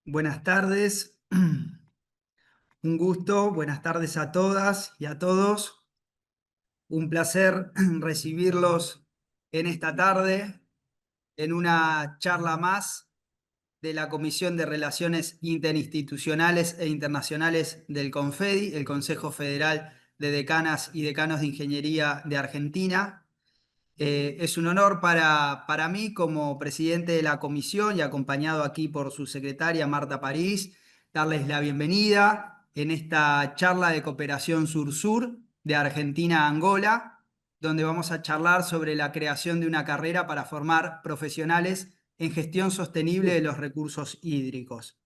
Buenas tardes, un gusto, buenas tardes a todas y a todos. Un placer recibirlos en esta tarde en una charla más de la Comisión de Relaciones Interinstitucionales e Internacionales del CONFEDI, el Consejo Federal de Decanas y Decanos de Ingeniería de Argentina. Es un honor para mí como presidente de la comisión y acompañado aquí por su secretaria Marta París, darles la bienvenida en esta charla de cooperación sur-sur de Argentina a Angola, donde vamos a charlar sobre la creación de una carrera para formar profesionales en gestión sostenible de los recursos hídricos.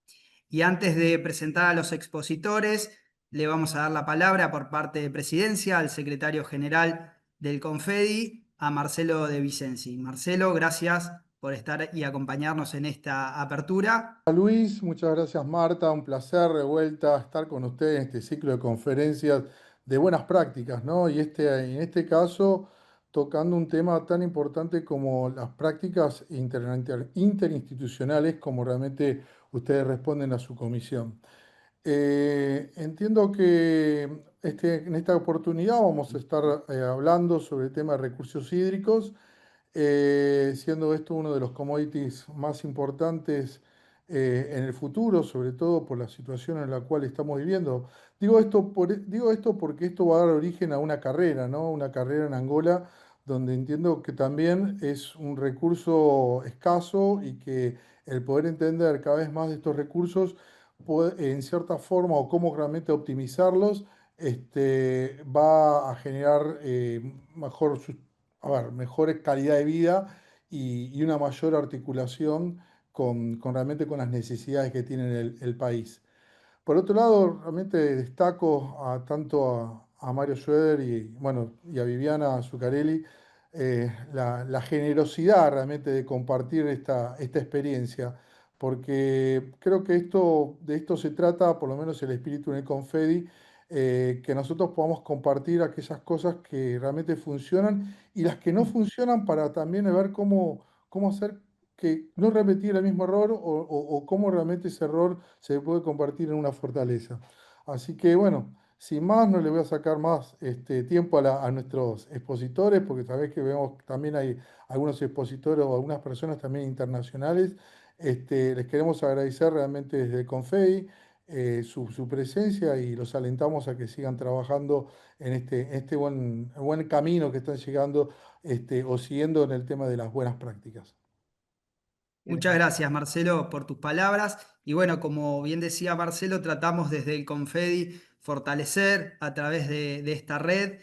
Y antes de presentar a los expositores, le vamos a dar la palabra por parte de Presidencia al secretario general del CONFEDI, a Marcelo De Vicenzi. Marcelo, gracias por estar y acompañarnos en esta apertura. Luis, muchas gracias Marta, un placer de vuelta estar con ustedes en este ciclo de conferencias de buenas prácticas, ¿no? Y en este caso tocando un tema tan importante como las prácticas interinstitucionales, como realmente ustedes responden a su comisión. Entiendo que en esta oportunidad vamos a estar hablando sobre el tema de recursos hídricos, siendo esto uno de los commodities más importantes en el futuro, sobre todo por la situación en la cual estamos viviendo. Digo esto porque esto va a dar origen a una carrera, ¿no? Una carrera en Angola, donde entiendo que también es un recurso escaso y que el poder entender cada vez más de estos recursos, en cierta forma, o cómo realmente optimizarlos, va a generar mejor calidad de vida y una mayor articulación realmente con las necesidades que tiene el país. Por otro lado, realmente destaco a Mario Schroeder y a Viviana Zuccarelli, la generosidad realmente de compartir esta experiencia, porque creo que de esto se trata, por lo menos el espíritu en el Confedi, que nosotros podamos compartir aquellas cosas que realmente funcionan y las que no funcionan, para también ver cómo hacer que no repetir el mismo error, o cómo realmente ese error se puede convertir en una fortaleza. Así que bueno, sin más, no le voy a sacar más tiempo a nuestros expositores, porque sabés que vemos que también hay algunos expositores o algunas personas también internacionales. Les queremos agradecer realmente desde Confei su presencia, y los alentamos a que sigan trabajando en este buen camino que están llegando, o siguiendo en el tema de las buenas prácticas. Muchas gracias, Marcelo, por tus palabras. Y bueno, como bien decía Marcelo, tratamos desde el Confedi fortalecer a través de esta red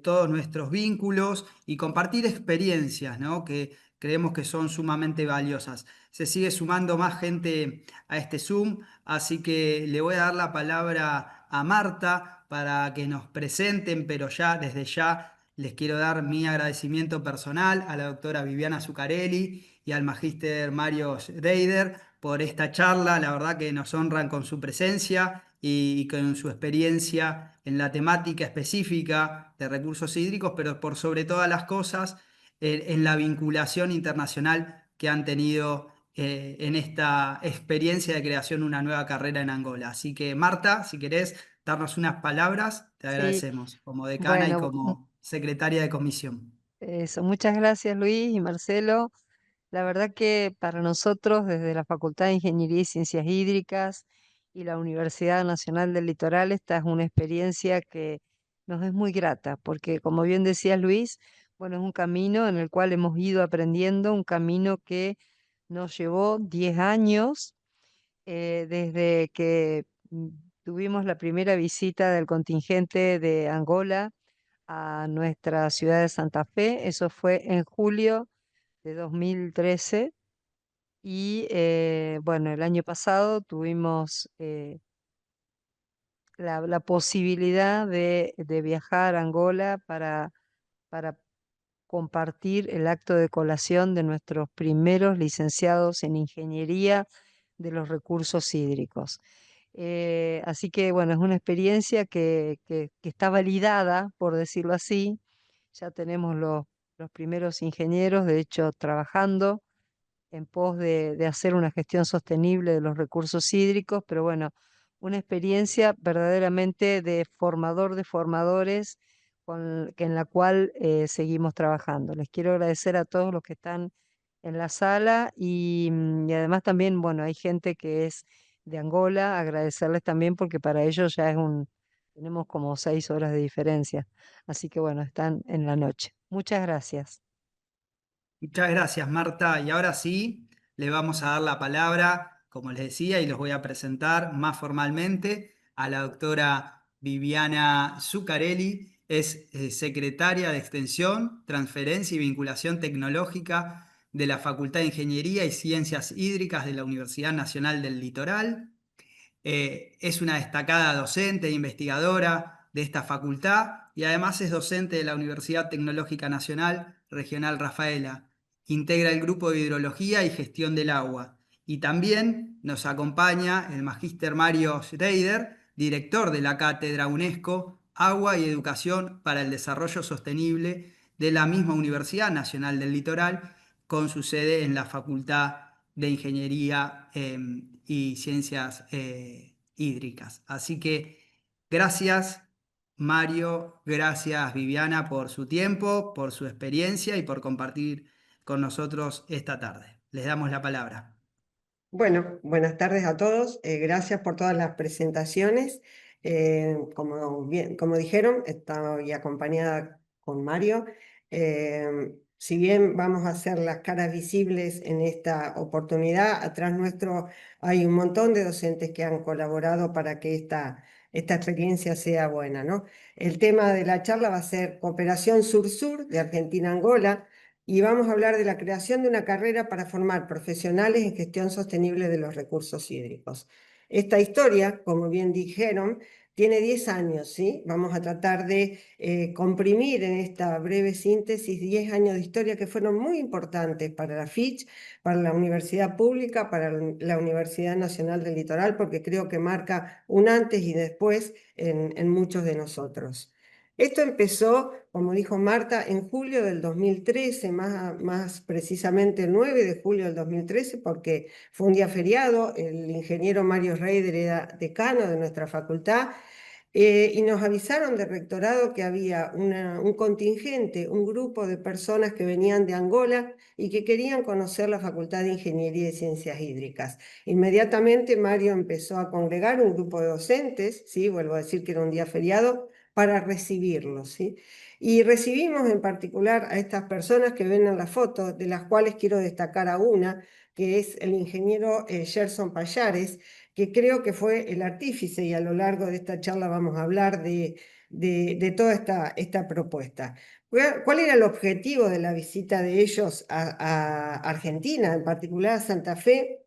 todos nuestros vínculos y compartir experiencias, ¿no? Que creemos que son sumamente valiosas. Se sigue sumando más gente a este Zoom, así que le voy a dar la palabra a Marta para que nos presenten, pero ya desde ya les quiero dar mi agradecimiento personal a la doctora Viviana Zuccarelli y al magíster Mario Schreider por esta charla. La verdad que nos honran con su presencia y con su experiencia en la temática específica de recursos hídricos, pero por sobre todas las cosas, en la vinculación internacional que han tenido en esta experiencia de creación de una nueva carrera en Angola. Así que, Marta, si querés darnos unas palabras, te Sí, agradecemos como decana y bueno, como secretaria de comisión. eso, muchas gracias Luis y Marcelo. La verdad que para nosotros desde la Facultad de Ingeniería y Ciencias Hídricas y la Universidad Nacional del Litoral, esta es una experiencia que nos es muy grata, porque como bien decía Luis, bueno, es un camino en el cual hemos ido aprendiendo, un camino que nos llevó 10 años, desde que tuvimos la primera visita del contingente de Angola a nuestra ciudad de Santa Fe. Eso fue en julio de 2013. Y bueno, el año pasado tuvimos la posibilidad de viajar a Angola para compartir el acto de colación de nuestros primeros licenciados en ingeniería de los recursos hídricos. Así que bueno, es una experiencia que está validada, por decirlo así. Ya tenemos los primeros ingenieros, de hecho, trabajando. en pos de hacer una gestión sostenible de los recursos hídricos, pero bueno, una experiencia verdaderamente de formador de formadores en la cual seguimos trabajando. Les quiero agradecer a todos los que están en la sala y además también, bueno, hay gente que es de Angola, agradecerles también porque para ellos ya tenemos como 6 horas de diferencia, así que bueno, están en la noche. Muchas gracias. Muchas gracias, Marta. Y ahora sí, le vamos a dar la palabra, como les decía, y los voy a presentar más formalmente a la doctora Viviana Zuccarelli. Es secretaria de Extensión, Transferencia y Vinculación Tecnológica de la Facultad de Ingeniería y Ciencias Hídricas de la Universidad Nacional del Litoral. Es una destacada docente e investigadora de esta facultad y además es docente de la Universidad Tecnológica Nacional Regional Rafaela. Integra el grupo de Hidrología y Gestión del Agua. Y también nos acompaña el magíster Mario Schreider, director de la Cátedra UNESCO Agua y Educación para el Desarrollo Sostenible de la misma Universidad Nacional del Litoral, con su sede en la Facultad de Ingeniería y Ciencias Hídricas. Así que gracias, Mario, gracias, Viviana, por su tiempo, por su experiencia y por compartir con nosotros esta tarde. Les damos la palabra. Bueno, buenas tardes a todos. Gracias por todas las presentaciones. Como dijeron, estoy acompañada con Mario. Si bien vamos a hacer las caras visibles en esta oportunidad, atrás nuestro hay un montón de docentes que han colaborado para que esta experiencia sea buena, ¿no? El tema de la charla va a ser Cooperación Sur-Sur de Argentina-Angola y vamos a hablar de la creación de una carrera para formar profesionales en gestión sostenible de los recursos hídricos. Esta historia, como bien dijeron, tiene 10 años, ¿sí? Vamos a tratar de comprimir en esta breve síntesis 10 años de historia que fueron muy importantes para la FICH, para la Universidad Pública, para la Universidad Nacional del Litoral, porque creo que marca un antes y después en muchos de nosotros. Esto empezó, como dijo Marta, en julio del 2013, más precisamente el 9 de julio del 2013, porque fue un día feriado, el ingeniero Mario Reider era decano de nuestra facultad, y nos avisaron del rectorado que había un contingente, un grupo de personas que venían de Angola y que querían conocer la Facultad de Ingeniería y Ciencias Hídricas. Inmediatamente Mario empezó a congregar un grupo de docentes, ¿sí? Vuelvo a decir que era un día feriado, para recibirlos, ¿sí? Y recibimos en particular a estas personas que ven en la foto, de las cuales quiero destacar a una, que es el ingeniero Gerson Payares, que creo que fue el artífice, y a lo largo de esta charla vamos a hablar de toda esta propuesta. ¿Cuál era el objetivo de la visita de ellos a Argentina, en particular a Santa Fe?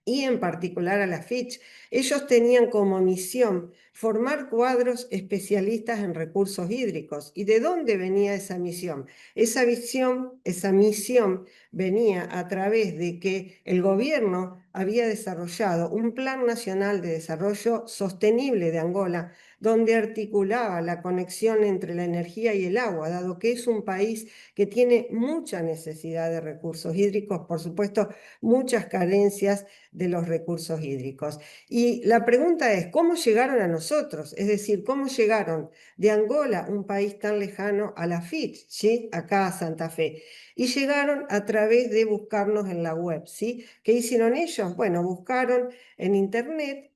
Y en particular a la Fitch, ellos tenían como misión formar cuadros especialistas en recursos hídricos. ¿Y de dónde venía esa misión? Esa misión venía a través de que el gobierno había desarrollado un Plan Nacional de Desarrollo Sostenible de Angola, donde articulaba la conexión entre la energía y el agua, dado que es un país que tiene mucha necesidad de recursos hídricos, por supuesto, muchas carencias de los recursos hídricos. Y la pregunta es, ¿cómo llegaron a nosotros? Es decir, ¿cómo llegaron de Angola, un país tan lejano, a la FIT, ¿sí? Acá a Santa Fe? Y llegaron a través de buscarnos en la web, ¿sí? ¿Qué hicieron ellos? Bueno, buscaron en internet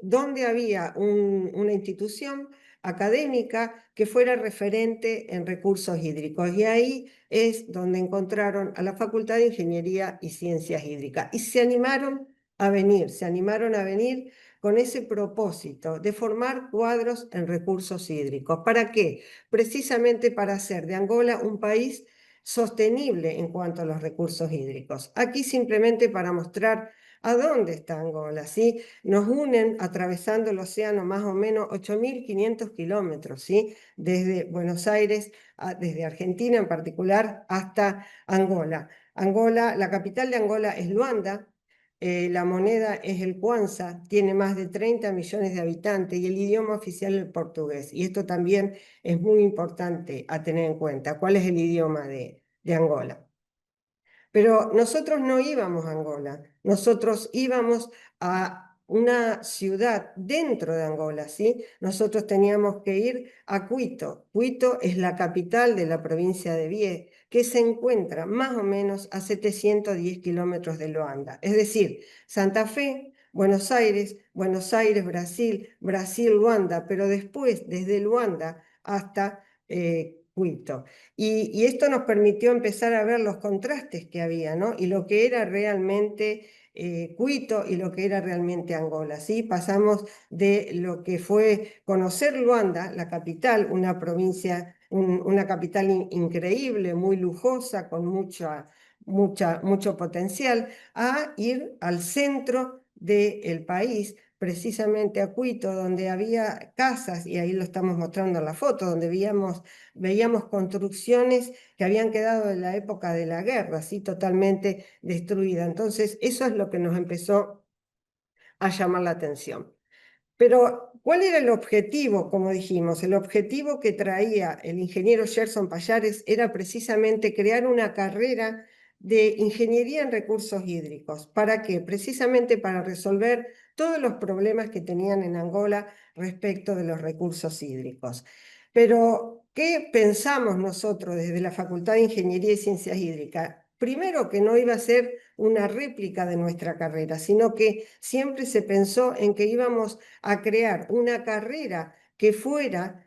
dónde había una institución académica que fuera referente en recursos hídricos. Y ahí es donde encontraron a la Facultad de Ingeniería y Ciencias Hídricas. Y se animaron a venir con ese propósito de formar cuadros en recursos hídricos. ¿Para qué? Precisamente para hacer de Angola un país sostenible en cuanto a los recursos hídricos. Aquí simplemente para mostrar a dónde está Angola, ¿sí? Nos unen atravesando el océano más o menos 8.500 kilómetros, ¿sí? Desde Buenos Aires, desde Argentina en particular, hasta Angola. Angola, la capital de Angola es Luanda, la moneda es el Kwanza, tiene más de 30 millones de habitantes y el idioma oficial es el portugués. Y esto también es muy importante a tener en cuenta. ¿Cuál es el idioma de Angola? Pero nosotros no íbamos a Angola, nosotros íbamos a una ciudad dentro de Angola, ¿sí? Nosotros teníamos que ir a Quito. Quito es la capital de la provincia de Bié, que se encuentra más o menos a 710 kilómetros de Luanda. Es decir, Santa Fe, Buenos Aires, Brasil, Brasil, Luanda, pero después desde Luanda hasta Quito. Y esto nos permitió empezar a ver los contrastes que había, ¿no? Y lo que era realmente Quito y lo que era realmente Angola, ¿sí? Pasamos de lo que fue conocer Luanda, la capital, una provincia, una capital increíble, muy lujosa, con mucho potencial, a ir al centro del país, precisamente a Quito, donde había casas, y ahí lo estamos mostrando en la foto, donde veíamos construcciones que habían quedado en la época de la guerra, así totalmente destruidas. Entonces, eso es lo que nos empezó a llamar la atención. Pero, ¿cuál era el objetivo? Como dijimos, el objetivo que traía el ingeniero Gerson Pallares era precisamente crear una carrera de ingeniería en recursos hídricos. ¿Para qué? Precisamente para resolver todos los problemas que tenían en Angola respecto de los recursos hídricos. Pero, ¿qué pensamos nosotros desde la Facultad de Ingeniería y Ciencias Hídricas? Primero, que no iba a ser una réplica de nuestra carrera, sino que siempre se pensó en que íbamos a crear una carrera que fuera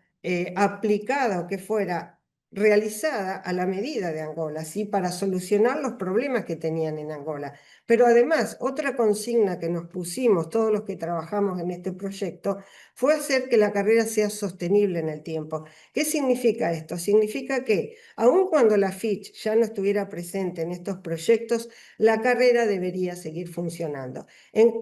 aplicada o que fuera realizada a la medida de Angola, ¿sí? Para solucionar los problemas que tenían en Angola. Pero además, otra consigna que nos pusimos todos los que trabajamos en este proyecto fue hacer que la carrera sea sostenible en el tiempo. ¿Qué significa esto? Significa que, aun cuando la FICH ya no estuviera presente en estos proyectos, la carrera debería seguir funcionando.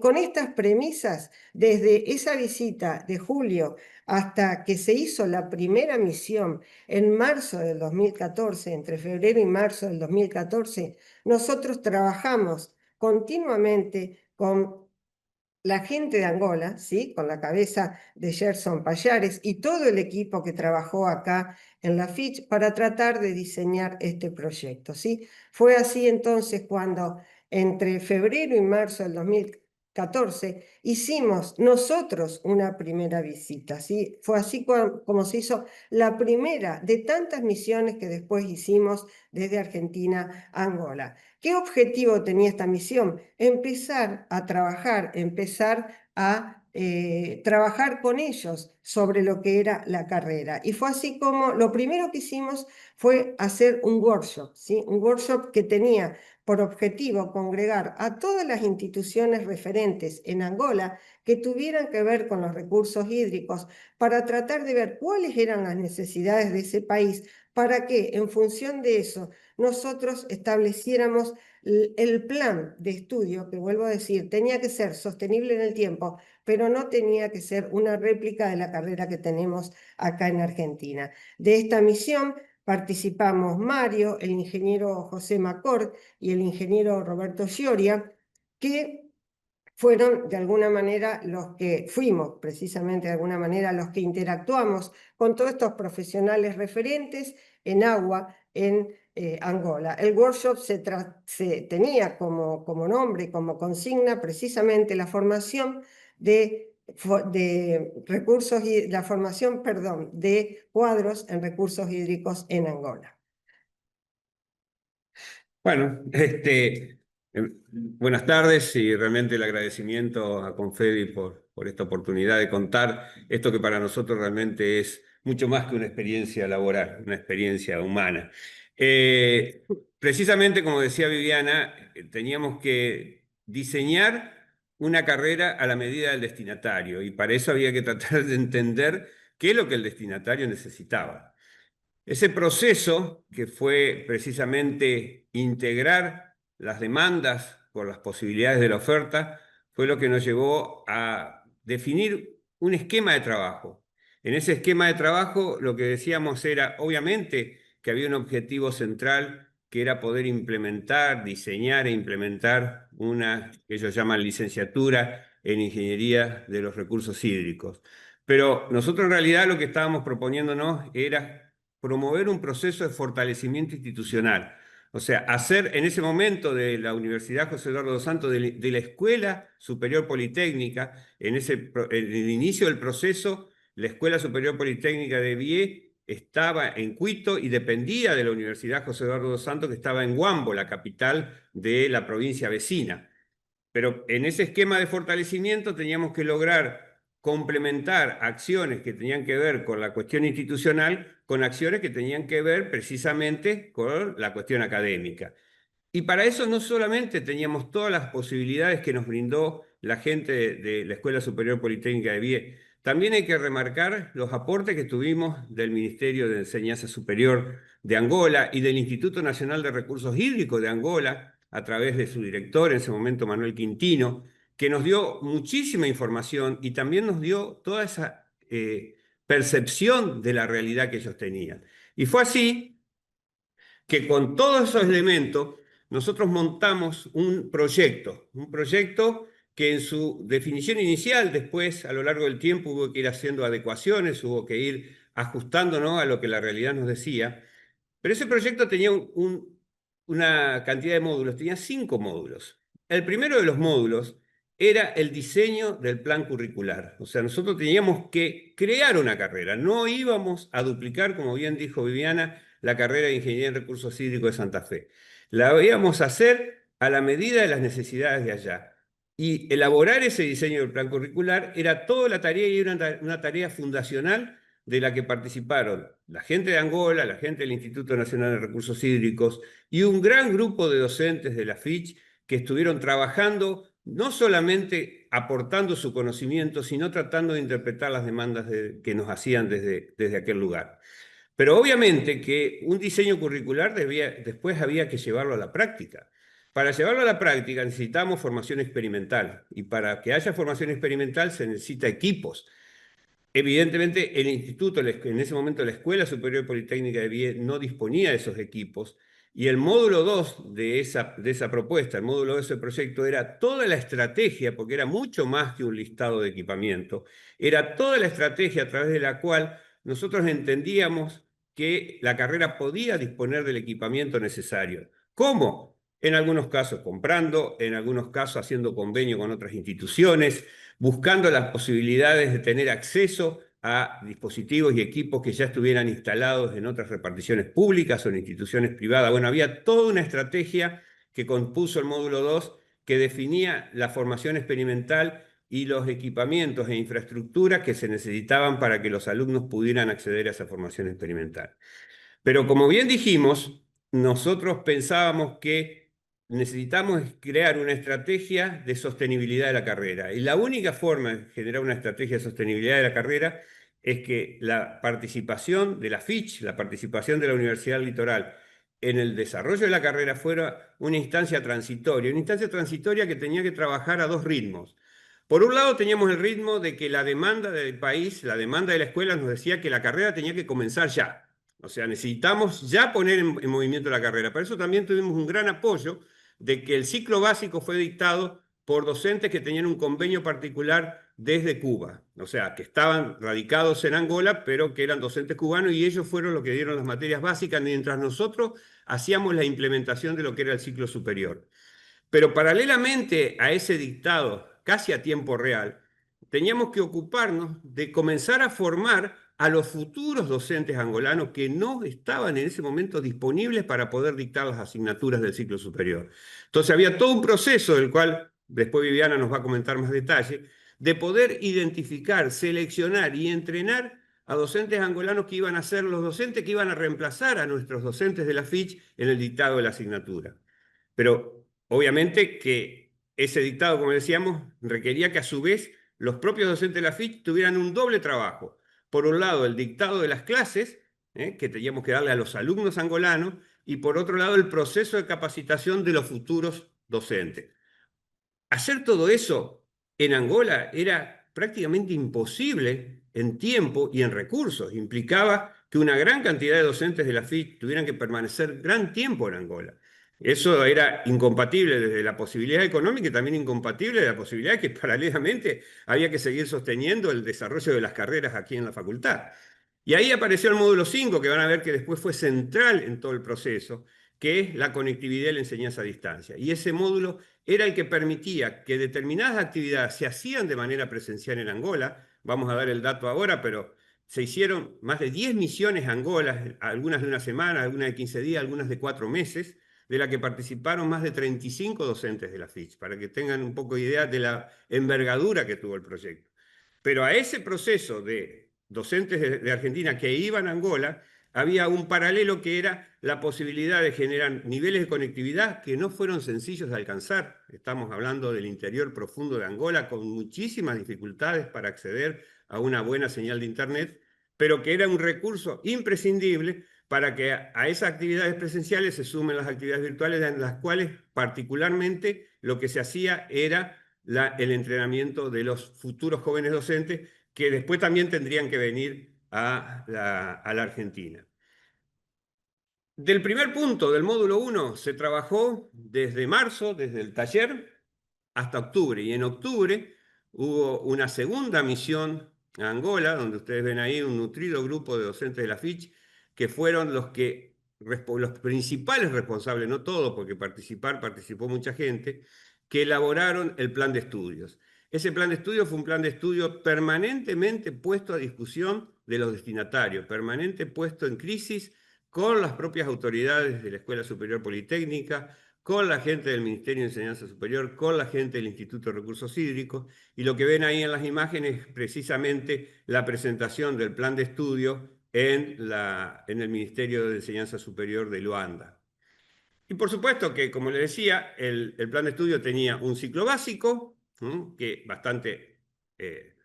Con estas premisas, desde esa visita de julio hasta que se hizo la primera misión en marzo del 2014, entre febrero y marzo del 2014, nosotros trabajamos continuamente con la gente de Angola, ¿sí? Con la cabeza de Gerson Pallares y todo el equipo que trabajó acá en la FICH para tratar de diseñar este proyecto, ¿sí? Fue así entonces cuando entre febrero y marzo del 2014 hicimos nosotros una primera visita, ¿sí? Fue así como se hizo la primera de tantas misiones que después hicimos desde Argentina a Angola. ¿Qué objetivo tenía esta misión? Empezar a trabajar, trabajar con ellos sobre lo que era la carrera. Y fue así como lo primero que hicimos fue hacer un workshop, ¿sí? Un workshop que tenía por objetivo congregar a todas las instituciones referentes en Angola que tuvieran que ver con los recursos hídricos para tratar de ver cuáles eran las necesidades de ese país, para que en función de eso nosotros estableciéramos el plan de estudio, que vuelvo a decir, tenía que ser sostenible en el tiempo, pero no tenía que ser una réplica de la carrera que tenemos acá en Argentina. De esta misión participamos Mario, el ingeniero José Macor y el ingeniero Roberto Gioria, que fueron de alguna manera fuimos precisamente de alguna manera los que interactuamos con todos estos profesionales referentes en agua en Angola. El workshop se tenía como nombre, como consigna, precisamente la formación de recursos y la formación, perdón, de cuadros en recursos hídricos en Angola. Bueno, buenas tardes y realmente el agradecimiento a Confedi por esta oportunidad de contar esto que para nosotros realmente es mucho más que una experiencia laboral, una experiencia humana. Precisamente como decía Viviana, teníamos que diseñar una carrera a la medida del destinatario y para eso había que tratar de entender qué es lo que el destinatario necesitaba. Ese proceso, que fue precisamente integrar las demandas por las posibilidades de la oferta, fue lo que nos llevó a definir un esquema de trabajo. En ese esquema de trabajo lo que decíamos era, obviamente, que había un objetivo central que era poder implementar, diseñar e implementar una que ellos llaman licenciatura en Ingeniería de los Recursos Hídricos. Pero nosotros en realidad lo que estábamos proponiéndonos era promover un proceso de fortalecimiento institucional, O sea, hacer en ese momento de la Universidad José Eduardo dos Santos, de la Escuela Superior Politécnica, en el inicio del proceso, la Escuela Superior Politécnica de Vie estaba en Quito y dependía de la Universidad José Eduardo dos Santos, que estaba en Huambo, la capital de la provincia vecina. Pero en ese esquema de fortalecimiento teníamos que lograr complementar acciones que tenían que ver con la cuestión institucional con acciones que tenían que ver precisamente con la cuestión académica. Y para eso no solamente teníamos todas las posibilidades que nos brindó la gente de la Escuela Superior Politécnica de Vie, también hay que remarcar los aportes que tuvimos del Ministerio de Enseñanza Superior de Angola y del Instituto Nacional de Recursos Hídricos de Angola, a través de su director, en ese momento Manuel Quintino, que nos dio muchísima información y también nos dio toda esa percepción de la realidad que ellos tenían. Y fue así que con todos esos elementos nosotros montamos un proyecto que en su definición inicial, después a lo largo del tiempo hubo que ir haciendo adecuaciones, hubo que ir ajustándonos a lo que la realidad nos decía, pero ese proyecto tenía una cantidad de módulos, tenía 5 módulos. El primero de los módulos era el diseño del plan curricular. O sea, nosotros teníamos que crear una carrera, no íbamos a duplicar, como bien dijo Viviana, la carrera de Ingeniería en Recursos Hídricos de Santa Fe. La íbamos a hacer a la medida de las necesidades de allá. Y elaborar ese diseño del plan curricular era toda la tarea y era una tarea fundacional de la que participaron la gente de Angola, la gente del Instituto Nacional de Recursos Hídricos y un gran grupo de docentes de la FICH que estuvieron trabajando, no solamente aportando su conocimiento, sino tratando de interpretar las demandas que nos hacían desde aquel lugar. Pero obviamente que un diseño curricular después había que llevarlo a la práctica. Para llevarlo a la práctica necesitamos formación experimental y para que haya formación experimental se necesita equipos. Evidentemente, el instituto, en ese momento la Escuela Superior Politécnica de Vie no disponía de esos equipos y el módulo 2 de esa propuesta, el módulo 2 de ese proyecto, era toda la estrategia, porque era mucho más que un listado de equipamiento, era toda la estrategia a través de la cual nosotros entendíamos que la carrera podía disponer del equipamiento necesario. ¿Cómo? En algunos casos comprando, en algunos casos haciendo convenio con otras instituciones, buscando las posibilidades de tener acceso a dispositivos y equipos que ya estuvieran instalados en otras reparticiones públicas o en instituciones privadas. Bueno, había toda una estrategia que compuso el módulo 2 que definía la formación experimental y los equipamientos e infraestructuras que se necesitaban para que los alumnos pudieran acceder a esa formación experimental. Pero como bien dijimos, nosotros pensábamos que necesitamos crear una estrategia de sostenibilidad de la carrera. Y la única forma de generar una estrategia de sostenibilidad de la carrera es que la participación de la FICH, la participación de la Universidad Litoral en el desarrollo de la carrera fuera una instancia transitoria que tenía que trabajar a 2 ritmos. Por un lado teníamos el ritmo de que la demanda del país, la demanda de la escuela nos decía que la carrera tenía que comenzar ya. O sea, necesitamos ya poner en movimiento la carrera. Por eso también tuvimos un gran apoyo de que el ciclo básico fue dictado por docentes que tenían un convenio particular desde Cuba. O sea, que estaban radicados en Angola, pero que eran docentes cubanos y ellos fueron los que dieron las materias básicas, mientras nosotros hacíamos la implementación de lo que era el ciclo superior. Pero paralelamente a ese dictado, casi a tiempo real, teníamos que ocuparnos de comenzar a formar a los futuros docentes angolanos que no estaban en ese momento disponibles para poder dictar las asignaturas del ciclo superior. Entonces había todo un proceso del cual después Viviana nos va a comentar más detalle, de poder identificar, seleccionar y entrenar a docentes angolanos que iban a ser los docentes que iban a reemplazar a nuestros docentes de la FICH en el dictado de la asignatura. Pero obviamente que ese dictado, como decíamos, requería que a su vez los propios docentes de la FICH tuvieran un doble trabajo. Por un lado, el dictado de las clases, que teníamos que darle a los alumnos angolanos, y por otro lado, el proceso de capacitación de los futuros docentes. Hacer todo eso en Angola era prácticamente imposible en tiempo y en recursos. Implicaba que una gran cantidad de docentes de la FICH tuvieran que permanecer gran tiempo en Angola. Eso era incompatible desde la posibilidad económica y también incompatible de la posibilidad de que paralelamente había que seguir sosteniendo el desarrollo de las carreras aquí en la facultad. Y ahí apareció el módulo 5, que van a ver que después fue central en todo el proceso, que es la conectividad y la enseñanza a distancia. Y ese módulo era el que permitía que determinadas actividades se hacían de manera presencial en Angola. Vamos a dar el dato ahora, pero se hicieron más de 10 misiones a Angola, algunas de una semana, algunas de 15 días, algunas de 4 meses, de la que participaron más de 35 docentes de la FICH, para que tengan un poco de idea de la envergadura que tuvo el proyecto. Pero a ese proceso de docentes de Argentina que iban a Angola, había un paralelo que era la posibilidad de generar niveles de conectividad que no fueron sencillos de alcanzar. Estamos hablando del interior profundo de Angola con muchísimas dificultades para acceder a una buena señal de Internet, pero que era un recurso imprescindible para que a esas actividades presenciales se sumen las actividades virtuales, en las cuales particularmente lo que se hacía era el entrenamiento de los futuros jóvenes docentes que después también tendrían que venir a la Argentina. Del primer punto del módulo 1 se trabajó desde marzo, desde el taller, hasta octubre. Y en octubre hubo una segunda misión a Angola, donde ustedes ven ahí un nutrido grupo de docentes de la FICH, que fueron los principales responsables, no todos, porque participó mucha gente, que elaboraron el plan de estudios. Ese plan de estudios fue un plan de estudio permanentemente puesto a discusión de los destinatarios, permanente puesto en crisis con las propias autoridades de la Escuela Superior Politécnica, con la gente del Ministerio de Enseñanza Superior, con la gente del Instituto de Recursos Hídricos, y lo que ven ahí en las imágenes es precisamente la presentación del plan de estudio en el Ministerio de Enseñanza Superior de Luanda. Y por supuesto que, como les decía, el plan de estudio tenía un ciclo básico, que bastante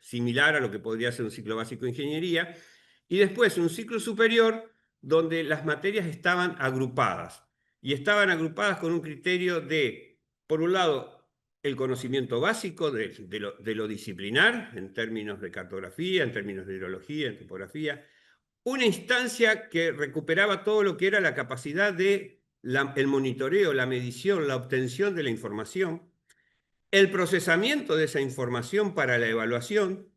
similar a lo que podría ser un ciclo básico de ingeniería, y después un ciclo superior donde las materias estaban agrupadas. Y estaban agrupadas con un criterio de, por un lado, el conocimiento básico de lo disciplinar, en términos de cartografía, en términos de hidrología, en topografía, una instancia que recuperaba todo lo que era la capacidad de el monitoreo, la medición, la obtención de la información, el procesamiento de esa información para la evaluación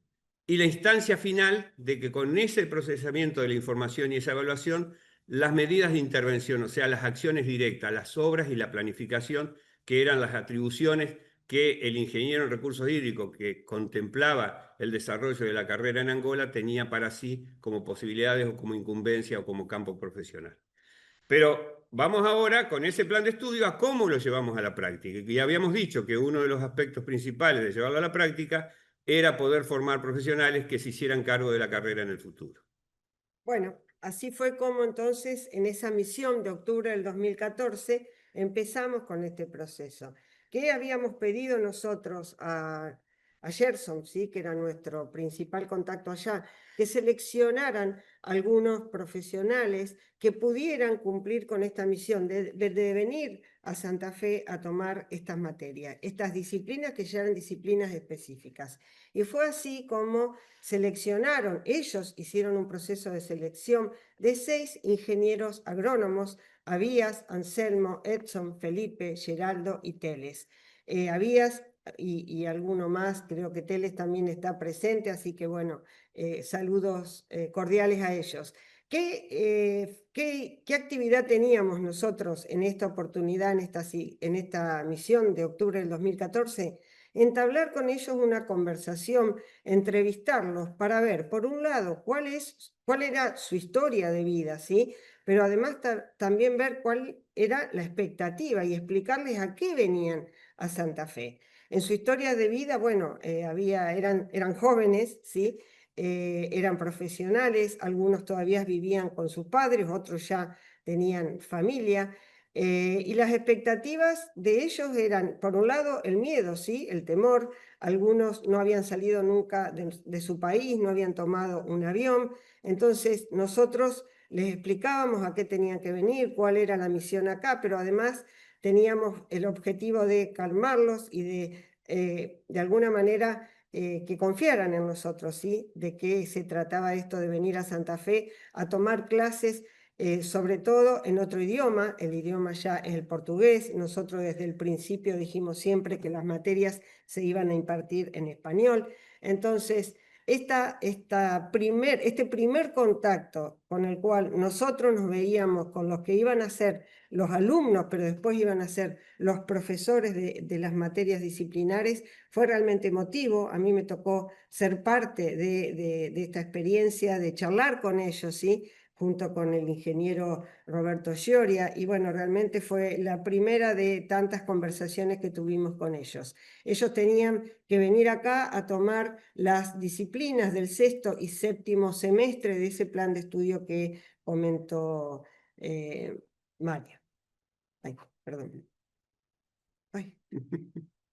y la instancia final de que con ese procesamiento de la información y esa evaluación, las medidas de intervención, o sea, las acciones directas, las obras y la planificación, que eran las atribuciones que el ingeniero en recursos hídricos que contemplaba el desarrollo de la carrera en Angola tenía para sí como posibilidades o como incumbencia o como campo profesional. Pero vamos ahora con ese plan de estudio a cómo lo llevamos a la práctica. Y habíamos dicho que uno de los aspectos principales de llevarlo a la práctica era poder formar profesionales que se hicieran cargo de la carrera en el futuro. Bueno, así fue como entonces en esa misión de octubre del 2014 empezamos con este proceso. ¿Qué habíamos pedido nosotros a Gerson, ¿sí? Que era nuestro principal contacto allá? Que seleccionaran algunos profesionales que pudieran cumplir con esta misión de venir a Santa Fe a tomar estas materias, estas disciplinas que ya eran disciplinas específicas. Y fue así como seleccionaron, ellos hicieron un proceso de selección de 6 ingenieros agrónomos, Abías, Anselmo, Edson, Felipe, Geraldo y Teles. Abías y alguno más, creo que Teles también está presente, así que bueno, saludos cordiales a ellos. ¿Qué actividad teníamos nosotros en esta oportunidad, en esta misión de octubre del 2014? Entablar con ellos una conversación, entrevistarlos para ver, por un lado, cuál era su historia de vida, ¿sí? Pero además también ver cuál era la expectativa y explicarles a qué venían a Santa Fe. En su historia de vida, bueno, eran jóvenes, ¿sí? Eran profesionales, algunos todavía vivían con sus padres, otros ya tenían familia. Y las expectativas de ellos eran, por un lado, el miedo, ¿sí? El temor. Algunos no habían salido nunca de su país, no habían tomado un avión. Entonces, nosotros les explicábamos a qué tenían que venir, cuál era la misión acá, pero además teníamos el objetivo de calmarlos y de alguna manera que confiaran en nosotros, ¿sí? De qué se trataba esto de venir a Santa Fe a tomar clases, sobre todo en otro idioma. El idioma ya es el portugués. Nosotros desde el principio dijimos siempre que las materias se iban a impartir en español. Entonces, este primer contacto con el cual nosotros nos veíamos con los que iban a ser los alumnos, pero después iban a ser los profesores de las materias disciplinares, fue realmente emotivo. A mí me tocó ser parte de esta experiencia, de charlar con ellos, ¿sí?, junto con el ingeniero Roberto Gioria, y bueno, realmente fue la primera de tantas conversaciones que tuvimos con ellos. Ellos tenían que venir acá a tomar las disciplinas del 6º y 7º semestre de ese plan de estudio que comentó María. Ay, perdón. Ay,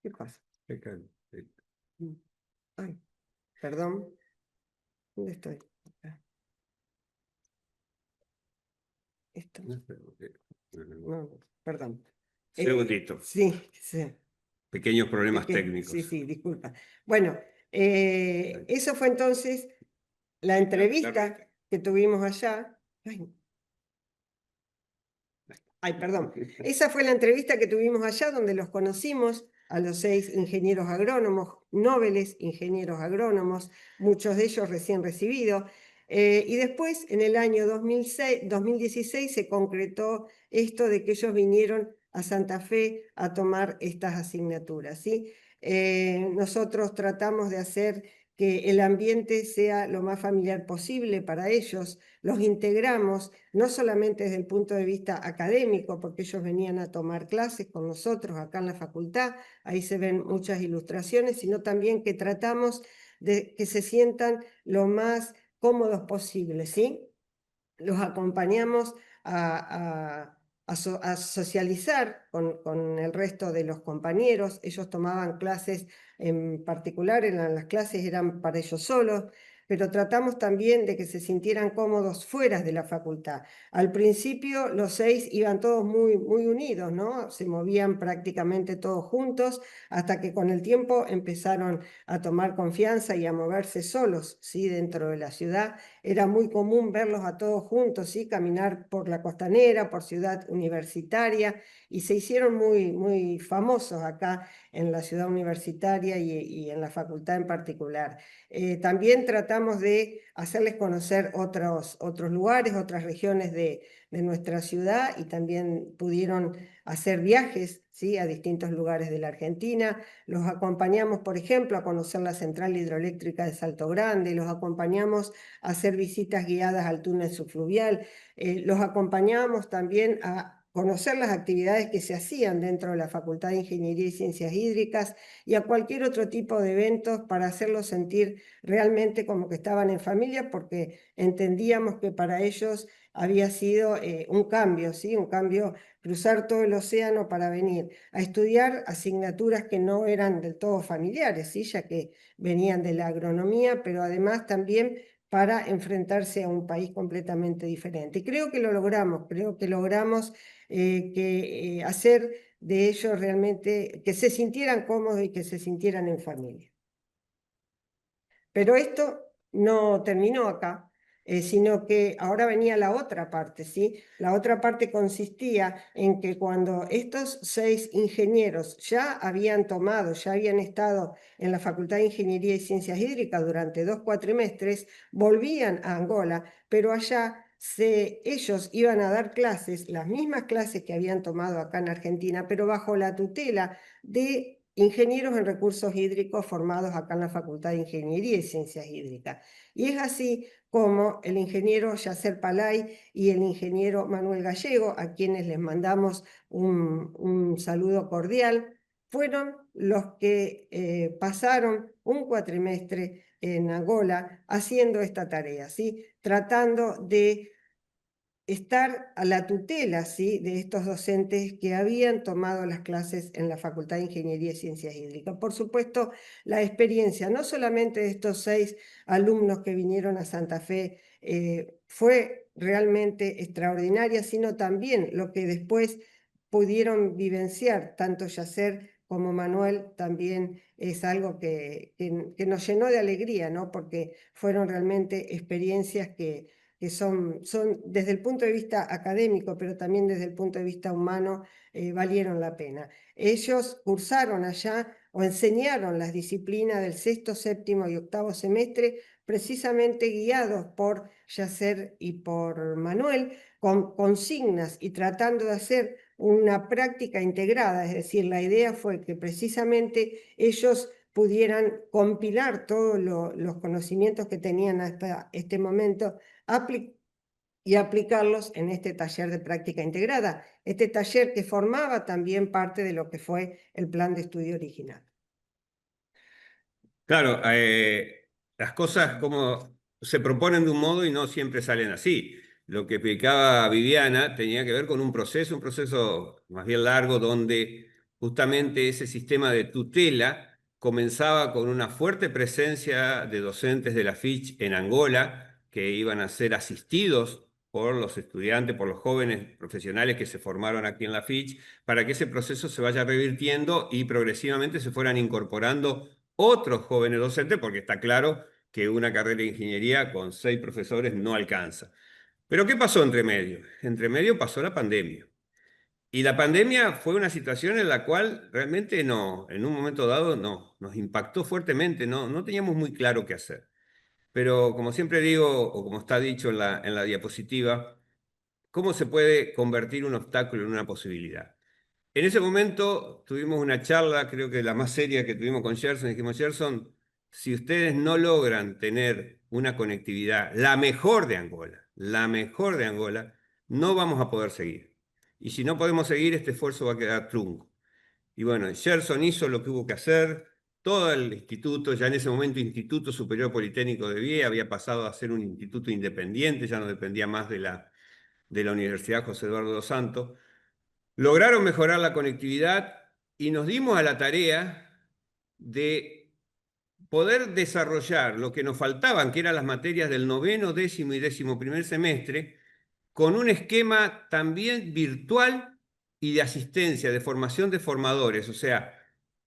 ¿qué pasa? Ay, perdón. ¿Dónde estoy? Esto. No, perdón. Segundito. Sí, sí. Pequeños problemas Sí, técnicos. sí, disculpa. Bueno, eso fue entonces la entrevista que tuvimos allá. Ay, perdón. Esa fue la entrevista que tuvimos allá donde los conocimos a los 6 ingenieros agrónomos, nobles ingenieros agrónomos, muchos de ellos recién recibidos. Y después, en el año 2016, se concretó esto de que ellos vinieron a Santa Fe a tomar estas asignaturas, ¿sí? Nosotros tratamos de hacer que el ambiente sea lo más familiar posible para ellos, los integramos, no solamente desde el punto de vista académico, porque ellos venían a tomar clases con nosotros acá en la facultad, ahí se ven muchas ilustraciones, sino también que tratamos de que se sientan lo más cómodos posible, ¿sí? Los acompañamos a socializar con el resto de los compañeros. Ellos tomaban clases en particular, las clases eran para ellos solos, pero tratamos también de que se sintieran cómodos fuera de la facultad. Al principio los 6 iban todos muy, muy unidos, ¿no? Se movían prácticamente todos juntos, hasta que con el tiempo empezaron a tomar confianza y a moverse solos, ¿sí?, dentro de la ciudad. Era muy común verlos a todos juntos, ¿sí?, caminar por la Costanera, por Ciudad Universitaria, y se hicieron muy, muy famosos acá en la ciudad universitaria y en la facultad en particular. También tratamos de hacerles conocer otros lugares, otras regiones de nuestra ciudad, y también pudieron hacer viajes, ¿sí?, a distintos lugares de la Argentina. Los acompañamos, por ejemplo, a conocer la central hidroeléctrica de Salto Grande, los acompañamos a hacer visitas guiadas al túnel subfluvial, los acompañamos también a conocer las actividades que se hacían dentro de la Facultad de Ingeniería y Ciencias Hídricas, y a cualquier otro tipo de eventos para hacerlos sentir realmente como que estaban en familia, porque entendíamos que para ellos había sido un cambio, ¿sí?, un cambio, cruzar todo el océano para venir a estudiar asignaturas que no eran del todo familiares, ¿sí?, ya que venían de la agronomía, pero además también para enfrentarse a un país completamente diferente. Y creo que lo logramos, hacer de ellos realmente que se sintieran cómodos y que se sintieran en familia. Pero esto no terminó acá, sino que ahora venía la otra parte, ¿sí? La otra parte consistía en que cuando estos 6 ingenieros ya habían estado en la Facultad de Ingeniería y Ciencias Hídricas durante 2 cuatrimestres, volvían a Angola, pero allá ellos iban a dar clases, las mismas clases que habían tomado acá en Argentina, pero bajo la tutela de ingenieros en recursos hídricos formados acá en la Facultad de Ingeniería y Ciencias Hídricas. Y es así como el ingeniero Yacer Palay y el ingeniero Manuel Gallego, a quienes les mandamos un saludo cordial, fueron los que pasaron un cuatrimestre en Angola haciendo esta tarea, ¿sí?, tratando de estar a la tutela, ¿sí?, de estos docentes que habían tomado las clases en la Facultad de Ingeniería y Ciencias Hídricas. Por supuesto, la experiencia no solamente de estos 6 alumnos que vinieron a Santa Fe fue realmente extraordinaria, sino también lo que después pudieron vivenciar, tanto Yacer como Manuel, también es algo que nos llenó de alegría, ¿no?, porque fueron realmente experiencias que que son desde el punto de vista académico, pero también desde el punto de vista humano, valieron la pena. Ellos cursaron allá o enseñaron las disciplinas del sexto, séptimo y octavo semestre, precisamente guiados por Yacer y por Manuel, con consignas y tratando de hacer una práctica integrada. Es decir, la idea fue que precisamente ellos pudieran compilar todos los conocimientos que tenían hasta este momento y aplicarlos en este taller de práctica integrada. Este taller que formaba también parte de lo que fue el plan de estudio original. Claro, las cosas como se proponen de un modo y no siempre salen así. Lo que explicaba Viviana tenía que ver con un proceso más bien largo, donde justamente ese sistema de tutela comenzaba con una fuerte presencia de docentes de la FICH en Angola, que iban a ser asistidos por los estudiantes, por los jóvenes profesionales que se formaron aquí en la FICH, para que ese proceso se vaya revirtiendo y progresivamente se fueran incorporando otros jóvenes docentes, porque está claro que una carrera de ingeniería con 6 profesores no alcanza. Pero ¿qué pasó entre medio? Entre medio pasó la pandemia. Y la pandemia fue una situación en la cual realmente no, en un momento dado no, nos impactó fuertemente, no teníamos muy claro qué hacer. Pero como siempre digo, o como está dicho en la diapositiva, ¿cómo se puede convertir un obstáculo en una posibilidad? En ese momento tuvimos una charla, creo que la más seria que tuvimos con Gerson. Dijimos: Gerson, si ustedes no logran tener una conectividad, la mejor de Angola, no vamos a poder seguir. Y si no podemos seguir, este esfuerzo va a quedar trunco. Y bueno, Gerson hizo lo que hubo que hacer. Todo el instituto, ya en ese momento Instituto Superior Politécnico de Vie, había pasado a ser un instituto independiente, ya no dependía más de la Universidad José Eduardo dos Santos. Lograron mejorar la conectividad y nos dimos a la tarea de poder desarrollar lo que nos faltaban, que eran las materias del noveno, décimo y 11º semestre, con un esquema también virtual y de asistencia, de formación de formadores. O sea,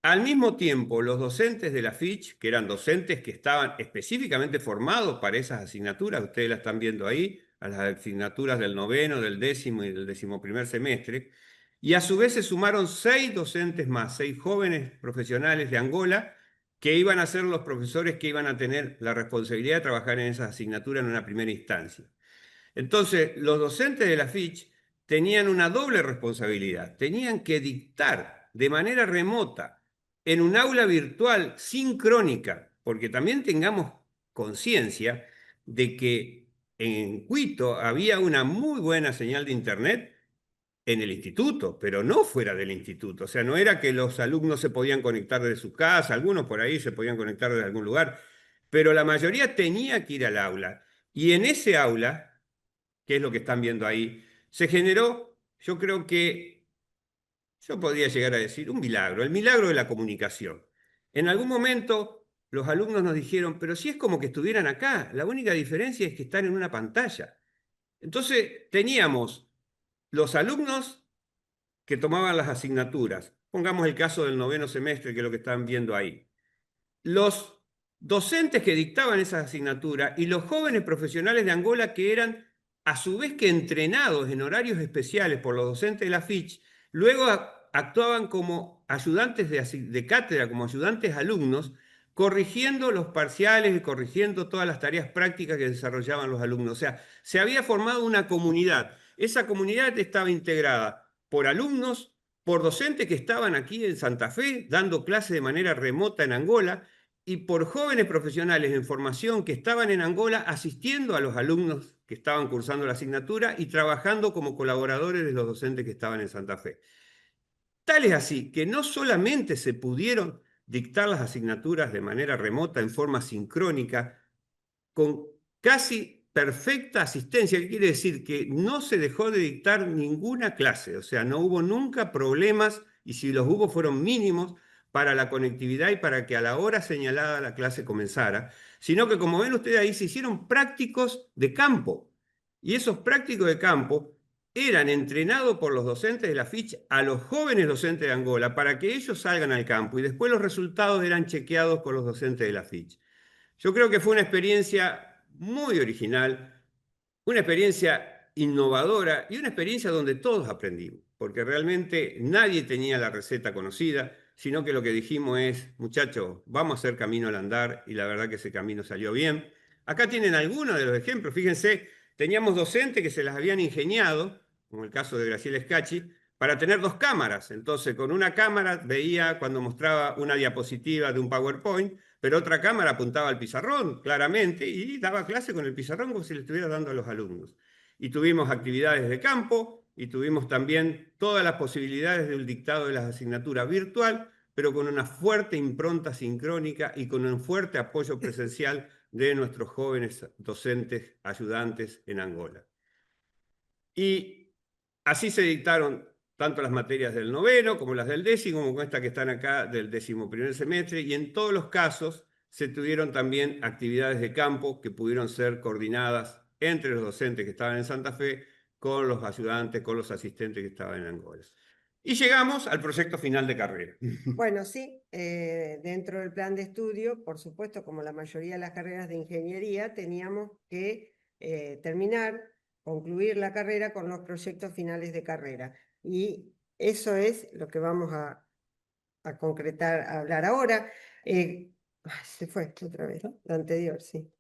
al mismo tiempo, los docentes de la FICH, que eran docentes que estaban específicamente formados para esas asignaturas, ustedes la están viendo ahí, a las asignaturas del noveno, del décimo y del 11º semestre, y a su vez se sumaron 6 docentes más, 6 jóvenes profesionales de Angola, que iban a ser los profesores que iban a tener la responsabilidad de trabajar en esas asignaturas en una primera instancia. Entonces, los docentes de la FICH tenían una doble responsabilidad. Tenían que dictar de manera remota, en un aula virtual sincrónica, porque también tengamos conciencia de que en Quito había una muy buena señal de internet en el instituto, pero no fuera del instituto. O sea, no era que los alumnos se podían conectar desde su casa, algunos por ahí se podían conectar desde algún lugar, pero la mayoría tenía que ir al aula. Y en ese aula, que es lo que están viendo ahí, se generó, yo creo que, yo podría llegar a decir, un milagro, el milagro de la comunicación. En algún momento los alumnos nos dijeron: pero si es como que estuvieran acá, la única diferencia es que están en una pantalla. Entonces teníamos los alumnos que tomaban las asignaturas, pongamos el caso del noveno semestre, que es lo que están viendo ahí, los docentes que dictaban esas asignaturas y los jóvenes profesionales de Angola, que eran a su vez que entrenados en horarios especiales por los docentes de la FICH, luego actuaban como ayudantes de cátedra, como ayudantes alumnos, corrigiendo los parciales y corrigiendo todas las tareas prácticas que desarrollaban los alumnos. O sea, se había formado una comunidad. Esa comunidad estaba integrada por alumnos, por docentes que estaban aquí en Santa Fe, dando clases de manera remota en Angola, y por jóvenes profesionales en formación que estaban en Angola asistiendo a los alumnos que estaban cursando la asignatura y trabajando como colaboradores de los docentes que estaban en Santa Fe. Tal es así que no solamente se pudieron dictar las asignaturas de manera remota, en forma sincrónica, con casi perfecta asistencia, que quiere decir que no se dejó de dictar ninguna clase, o sea, no hubo nunca problemas, y si los hubo fueron mínimos, para la conectividad y para que a la hora señalada la clase comenzara, sino que, como ven ustedes ahí, se hicieron prácticos de campo, y esos prácticos de campo eran entrenados por los docentes de la FICH a los jóvenes docentes de Angola para que ellos salgan al campo, y después los resultados eran chequeados por los docentes de la FICH. Yo creo que fue una experiencia muy original, Una experiencia innovadora y una experiencia donde todos aprendimos, porque realmente nadie tenía la receta conocida, sino que lo que dijimos es, muchachos, vamos a hacer camino al andar, y la verdad que ese camino salió bien. Acá tienen algunos de los ejemplos. Fíjense, teníamos docentes que se las habían ingeniado, como el caso de Graciela Scacchi, para tener 2 cámaras. Entonces, con una cámara veía cuando mostraba una diapositiva de un PowerPoint, pero otra cámara apuntaba al pizarrón, claramente, y daba clase con el pizarrón como si le estuviera dando a los alumnos. Y tuvimos actividades de campo, y tuvimos también todas las posibilidades del dictado de las asignaturas virtual, pero con una fuerte impronta sincrónica y con un fuerte apoyo presencial de nuestros jóvenes docentes, ayudantes en Angola. Y así se dictaron tanto las materias del noveno como las del décimo, como esta que están acá del 11º semestre, y en todos los casos se tuvieron también actividades de campo que pudieron ser coordinadas entre los docentes que estaban en Santa Fe con los ayudantes, con los asistentes que estaban en Angola. Y llegamos al proyecto final de carrera. Bueno, sí, dentro del plan de estudio, por supuesto, como la mayoría de las carreras de ingeniería, teníamos que terminar, concluir la carrera con los proyectos finales de carrera. Y eso es lo que vamos a concretar, a hablar ahora. Se fue otra vez, ¿no? La anterior, sí.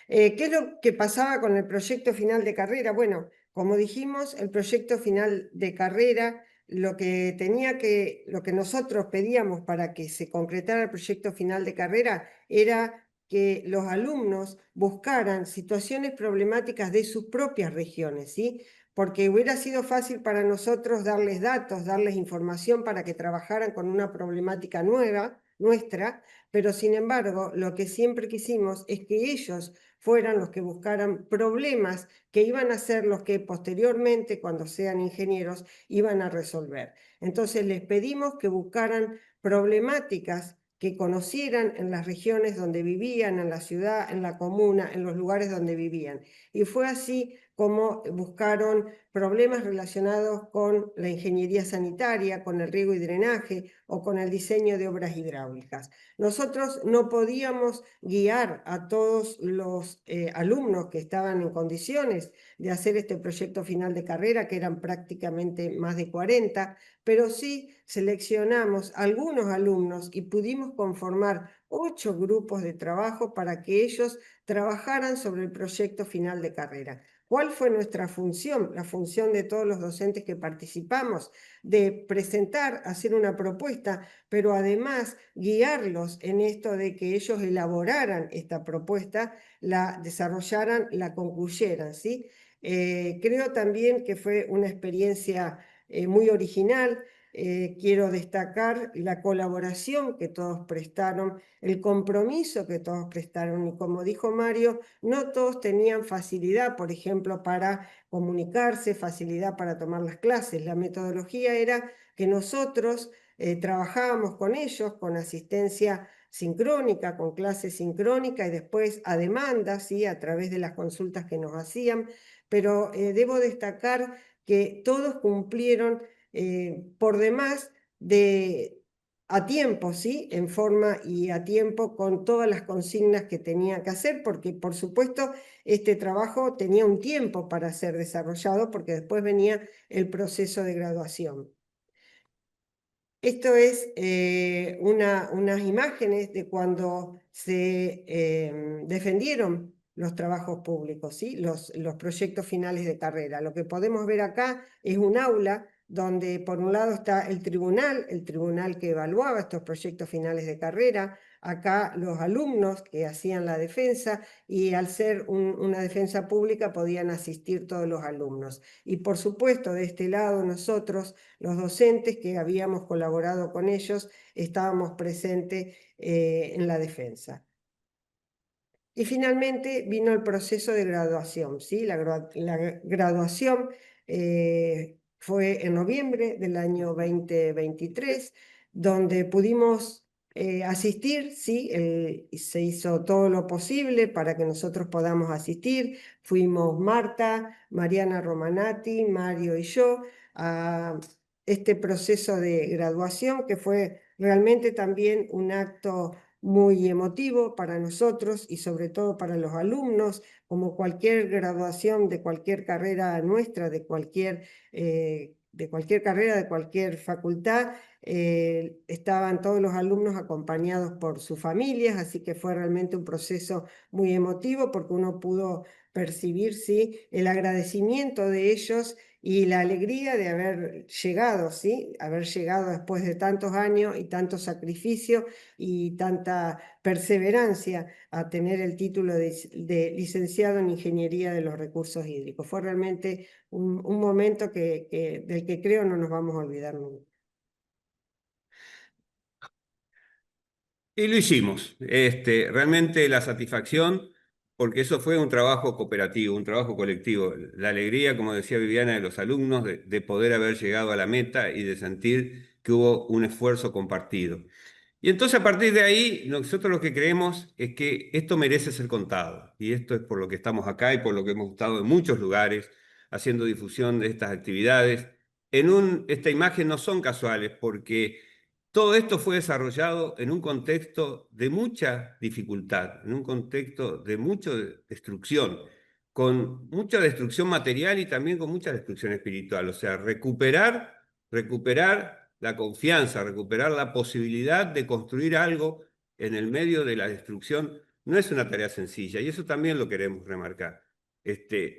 ¿Qué es lo que pasaba con el proyecto final de carrera? Bueno, como dijimos, el proyecto final de carrera, lo que nosotros pedíamos para que se concretara el proyecto final de carrera era que los alumnos buscaran situaciones problemáticas de sus propias regiones, ¿sí? Porque hubiera sido fácil para nosotros darles datos, darles información para que trabajaran con una problemática nueva, nuestra, pero sin embargo, lo que siempre quisimos es que ellos fueran los que buscaran problemas que iban a ser los que posteriormente, cuando sean ingenieros, iban a resolver. Entonces les pedimos que buscaran problemáticas que conocieran en las regiones donde vivían, en la ciudad, en la comuna, en los lugares donde vivían. Y fue así como buscaron problemas relacionados con la ingeniería sanitaria, con el riego y drenaje o con el diseño de obras hidráulicas. Nosotros no podíamos guiar a todos los alumnos que estaban en condiciones de hacer este proyecto final de carrera, que eran prácticamente más de 40, pero sí seleccionamos algunos alumnos y pudimos conformar 8 grupos de trabajo para que ellos trabajaran sobre el proyecto final de carrera. ¿Cuál fue nuestra función? La función de todos los docentes que participamos, de presentar, hacer una propuesta, pero además guiarlos en esto de que ellos elaboraran esta propuesta, la desarrollaran, la concluyeran, ¿sí? Creo también que fue una experiencia muy original. Quiero destacar la colaboración que todos prestaron, el compromiso que todos prestaron, y como dijo Mario, no todos tenían facilidad, por ejemplo, para comunicarse, facilidad para tomar las clases. La metodología era que nosotros trabajábamos con ellos con asistencia sincrónica, con clase sincrónica y después a demanda, ¿sí? A través de las consultas que nos hacían, pero debo destacar que todos cumplieron por demás a tiempo, ¿sí? En forma y a tiempo con todas las consignas que tenía que hacer, porque por supuesto este trabajo tenía un tiempo para ser desarrollado, porque después venía el proceso de graduación. Esto es unas imágenes de cuando se defendieron los trabajos públicos, ¿sí? Los proyectos finales de carrera. Lo que podemos ver acá es un aula donde por un lado está el tribunal que evaluaba estos proyectos finales de carrera, acá los alumnos que hacían la defensa, y al ser una defensa pública podían asistir todos los alumnos. Y por supuesto, de este lado nosotros, los docentes que habíamos colaborado con ellos, estábamos presentes en la defensa. Y finalmente vino el proceso de graduación, ¿sí? La graduación fue en noviembre del año 2023, donde pudimos asistir, ¿sí? Se hizo todo lo posible para que nosotros podamos asistir. Fuimos Marta, Mariana Romanati, Mario y yo a este proceso de graduación, que fue realmente también un acto muy emotivo para nosotros y sobre todo para los alumnos, como cualquier graduación de cualquier carrera nuestra, de cualquier carrera, de cualquier facultad. Estaban todos los alumnos acompañados por sus familias, así que fue realmente un proceso muy emotivo porque uno pudo percibir, sí, el agradecimiento de ellos y la alegría de haber llegado, ¿sí? Haber llegado después de tantos años y tanto sacrificio y tanta perseverancia a tener el título de licenciado en Ingeniería de los Recursos Hídricos. Fue realmente un momento del que creo no nos vamos a olvidar nunca. Y lo hicimos. Realmente la satisfacción, porque eso fue un trabajo cooperativo, un trabajo colectivo. La alegría, como decía Viviana, de los alumnos de poder haber llegado a la meta y de sentir que hubo un esfuerzo compartido. Y entonces a partir de ahí, nosotros lo que creemos es que esto merece ser contado. Y esto es por lo que estamos acá y por lo que hemos estado en muchos lugares haciendo difusión de estas actividades. Esta imagen no son casuales porque todo esto fue desarrollado en un contexto de mucha dificultad, en un contexto de mucha destrucción, con mucha destrucción material y también con mucha destrucción espiritual. O sea, recuperar la confianza, recuperar la posibilidad de construir algo en el medio de la destrucción no es una tarea sencilla y eso también lo queremos remarcar.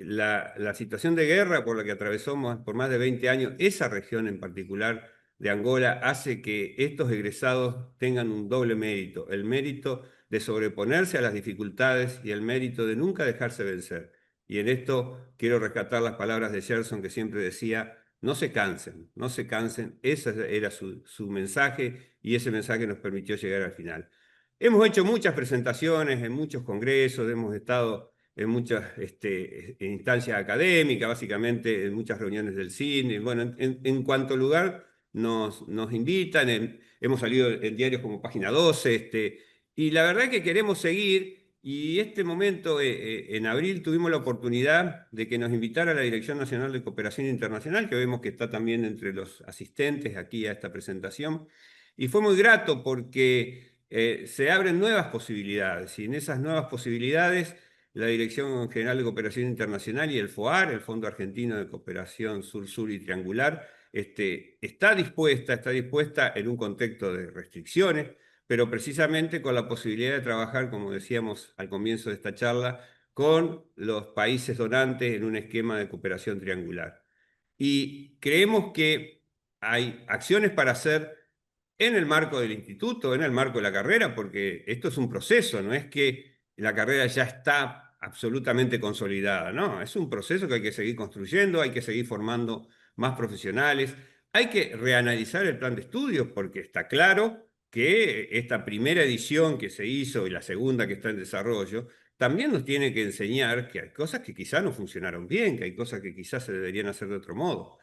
La situación de guerra por la que atravesó por más de 20 años, esa región en particular de Angola, hace que estos egresados tengan un doble mérito, el mérito de sobreponerse a las dificultades y el mérito de nunca dejarse vencer. Y en esto quiero rescatar las palabras de Gerson que siempre decía: no se cansen, no se cansen. Ese era su mensaje y ese mensaje nos permitió llegar al final. Hemos hecho muchas presentaciones en muchos congresos, hemos estado en muchas instancias académicas, básicamente en muchas reuniones del cine. Bueno, en cuanto lugar nos invitan, hemos salido en diarios como Página 12, y la verdad es que queremos seguir. Y este momento, en abril, tuvimos la oportunidad de que nos invitara la Dirección Nacional de Cooperación Internacional, que vemos que está también entre los asistentes aquí a esta presentación. Y fue muy grato porque se abren nuevas posibilidades. Y en esas nuevas posibilidades, la Dirección General de Cooperación Internacional y el FOAR, el Fondo Argentino de Cooperación Sur-Sur y Triangular, está dispuesta en un contexto de restricciones, pero precisamente con la posibilidad de trabajar, como decíamos al comienzo de esta charla, con los países donantes en un esquema de cooperación triangular. Y creemos que hay acciones para hacer en el marco del instituto, en el marco de la carrera, porque esto es un proceso, no es que la carrera ya está absolutamente consolidada, no, es un proceso que hay que seguir construyendo, hay que seguir formando más profesionales, hay que reanalizar el plan de estudios, porque está claro que esta primera edición que se hizo y la segunda que está en desarrollo, también nos tiene que enseñar que hay cosas que quizás no funcionaron bien, que hay cosas que quizás se deberían hacer de otro modo.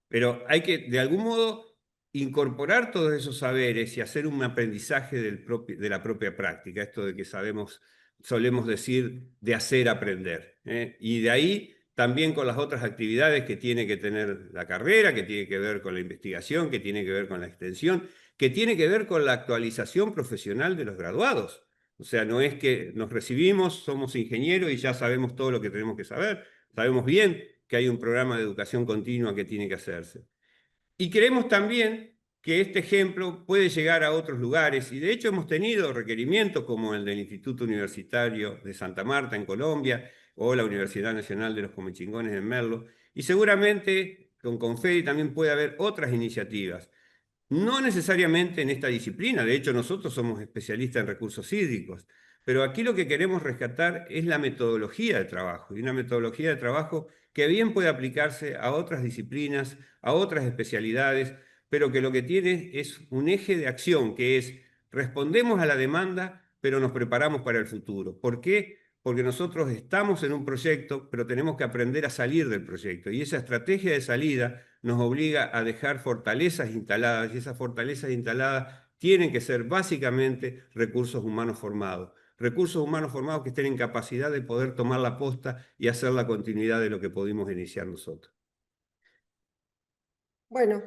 Pero hay que, de algún modo, incorporar todos esos saberes y hacer un aprendizaje de la propia práctica. Esto de que solemos decir, de hacer aprender. Y de ahí también con las otras actividades que tiene que tener la carrera, que tiene que ver con la investigación, que tiene que ver con la extensión, que tiene que ver con la actualización profesional de los graduados. O sea, no es que nos recibimos, somos ingenieros y ya sabemos todo lo que tenemos que saber. Sabemos bien que hay un programa de educación continua que tiene que hacerse. Y creemos también que este ejemplo puede llegar a otros lugares, y de hecho hemos tenido requerimientos como el del Instituto Universitario de Santa Marta en Colombia, o la Universidad Nacional de los Comechingones en Merlo, y seguramente con Confedi también puede haber otras iniciativas. No necesariamente en esta disciplina, de hecho nosotros somos especialistas en recursos hídricos, pero aquí lo que queremos rescatar es la metodología de trabajo, y una metodología de trabajo que bien puede aplicarse a otras disciplinas, a otras especialidades, pero que lo que tiene es un eje de acción, que es respondemos a la demanda, pero nos preparamos para el futuro. ¿Por qué? Porque nosotros estamos en un proyecto, pero tenemos que aprender a salir del proyecto, y esa estrategia de salida nos obliga a dejar fortalezas instaladas, y esas fortalezas instaladas tienen que ser básicamente recursos humanos formados que estén en capacidad de poder tomar la posta y hacer la continuidad de lo que pudimos iniciar nosotros. Bueno,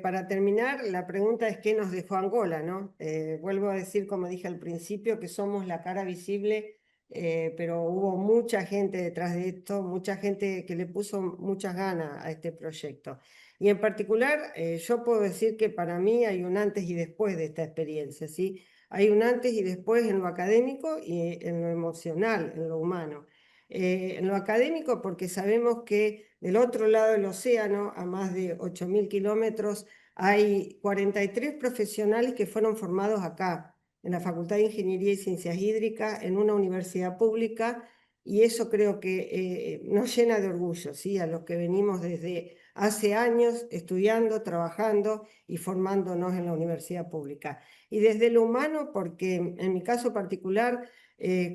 para terminar, la pregunta es ¿qué nos dejó Angola, no? Vuelvo a decir, como dije al principio, que somos la cara visible, pero hubo mucha gente detrás de esto, mucha gente que le puso muchas ganas a este proyecto. Y en particular, yo puedo decir que para mí hay un antes y después de esta experiencia, ¿sí? Hay un antes y después en lo académico y en lo emocional, en lo humano. En lo académico, porque sabemos que del otro lado del océano, a más de 8.000 kilómetros, hay 43 profesionales que fueron formados acá, en la Facultad de Ingeniería y Ciencias Hídricas, en una universidad pública, y eso creo que nos llena de orgullo, ¿sí? A los que venimos desde hace años estudiando, trabajando y formándonos en la universidad pública. Y desde lo humano, porque en mi caso particular,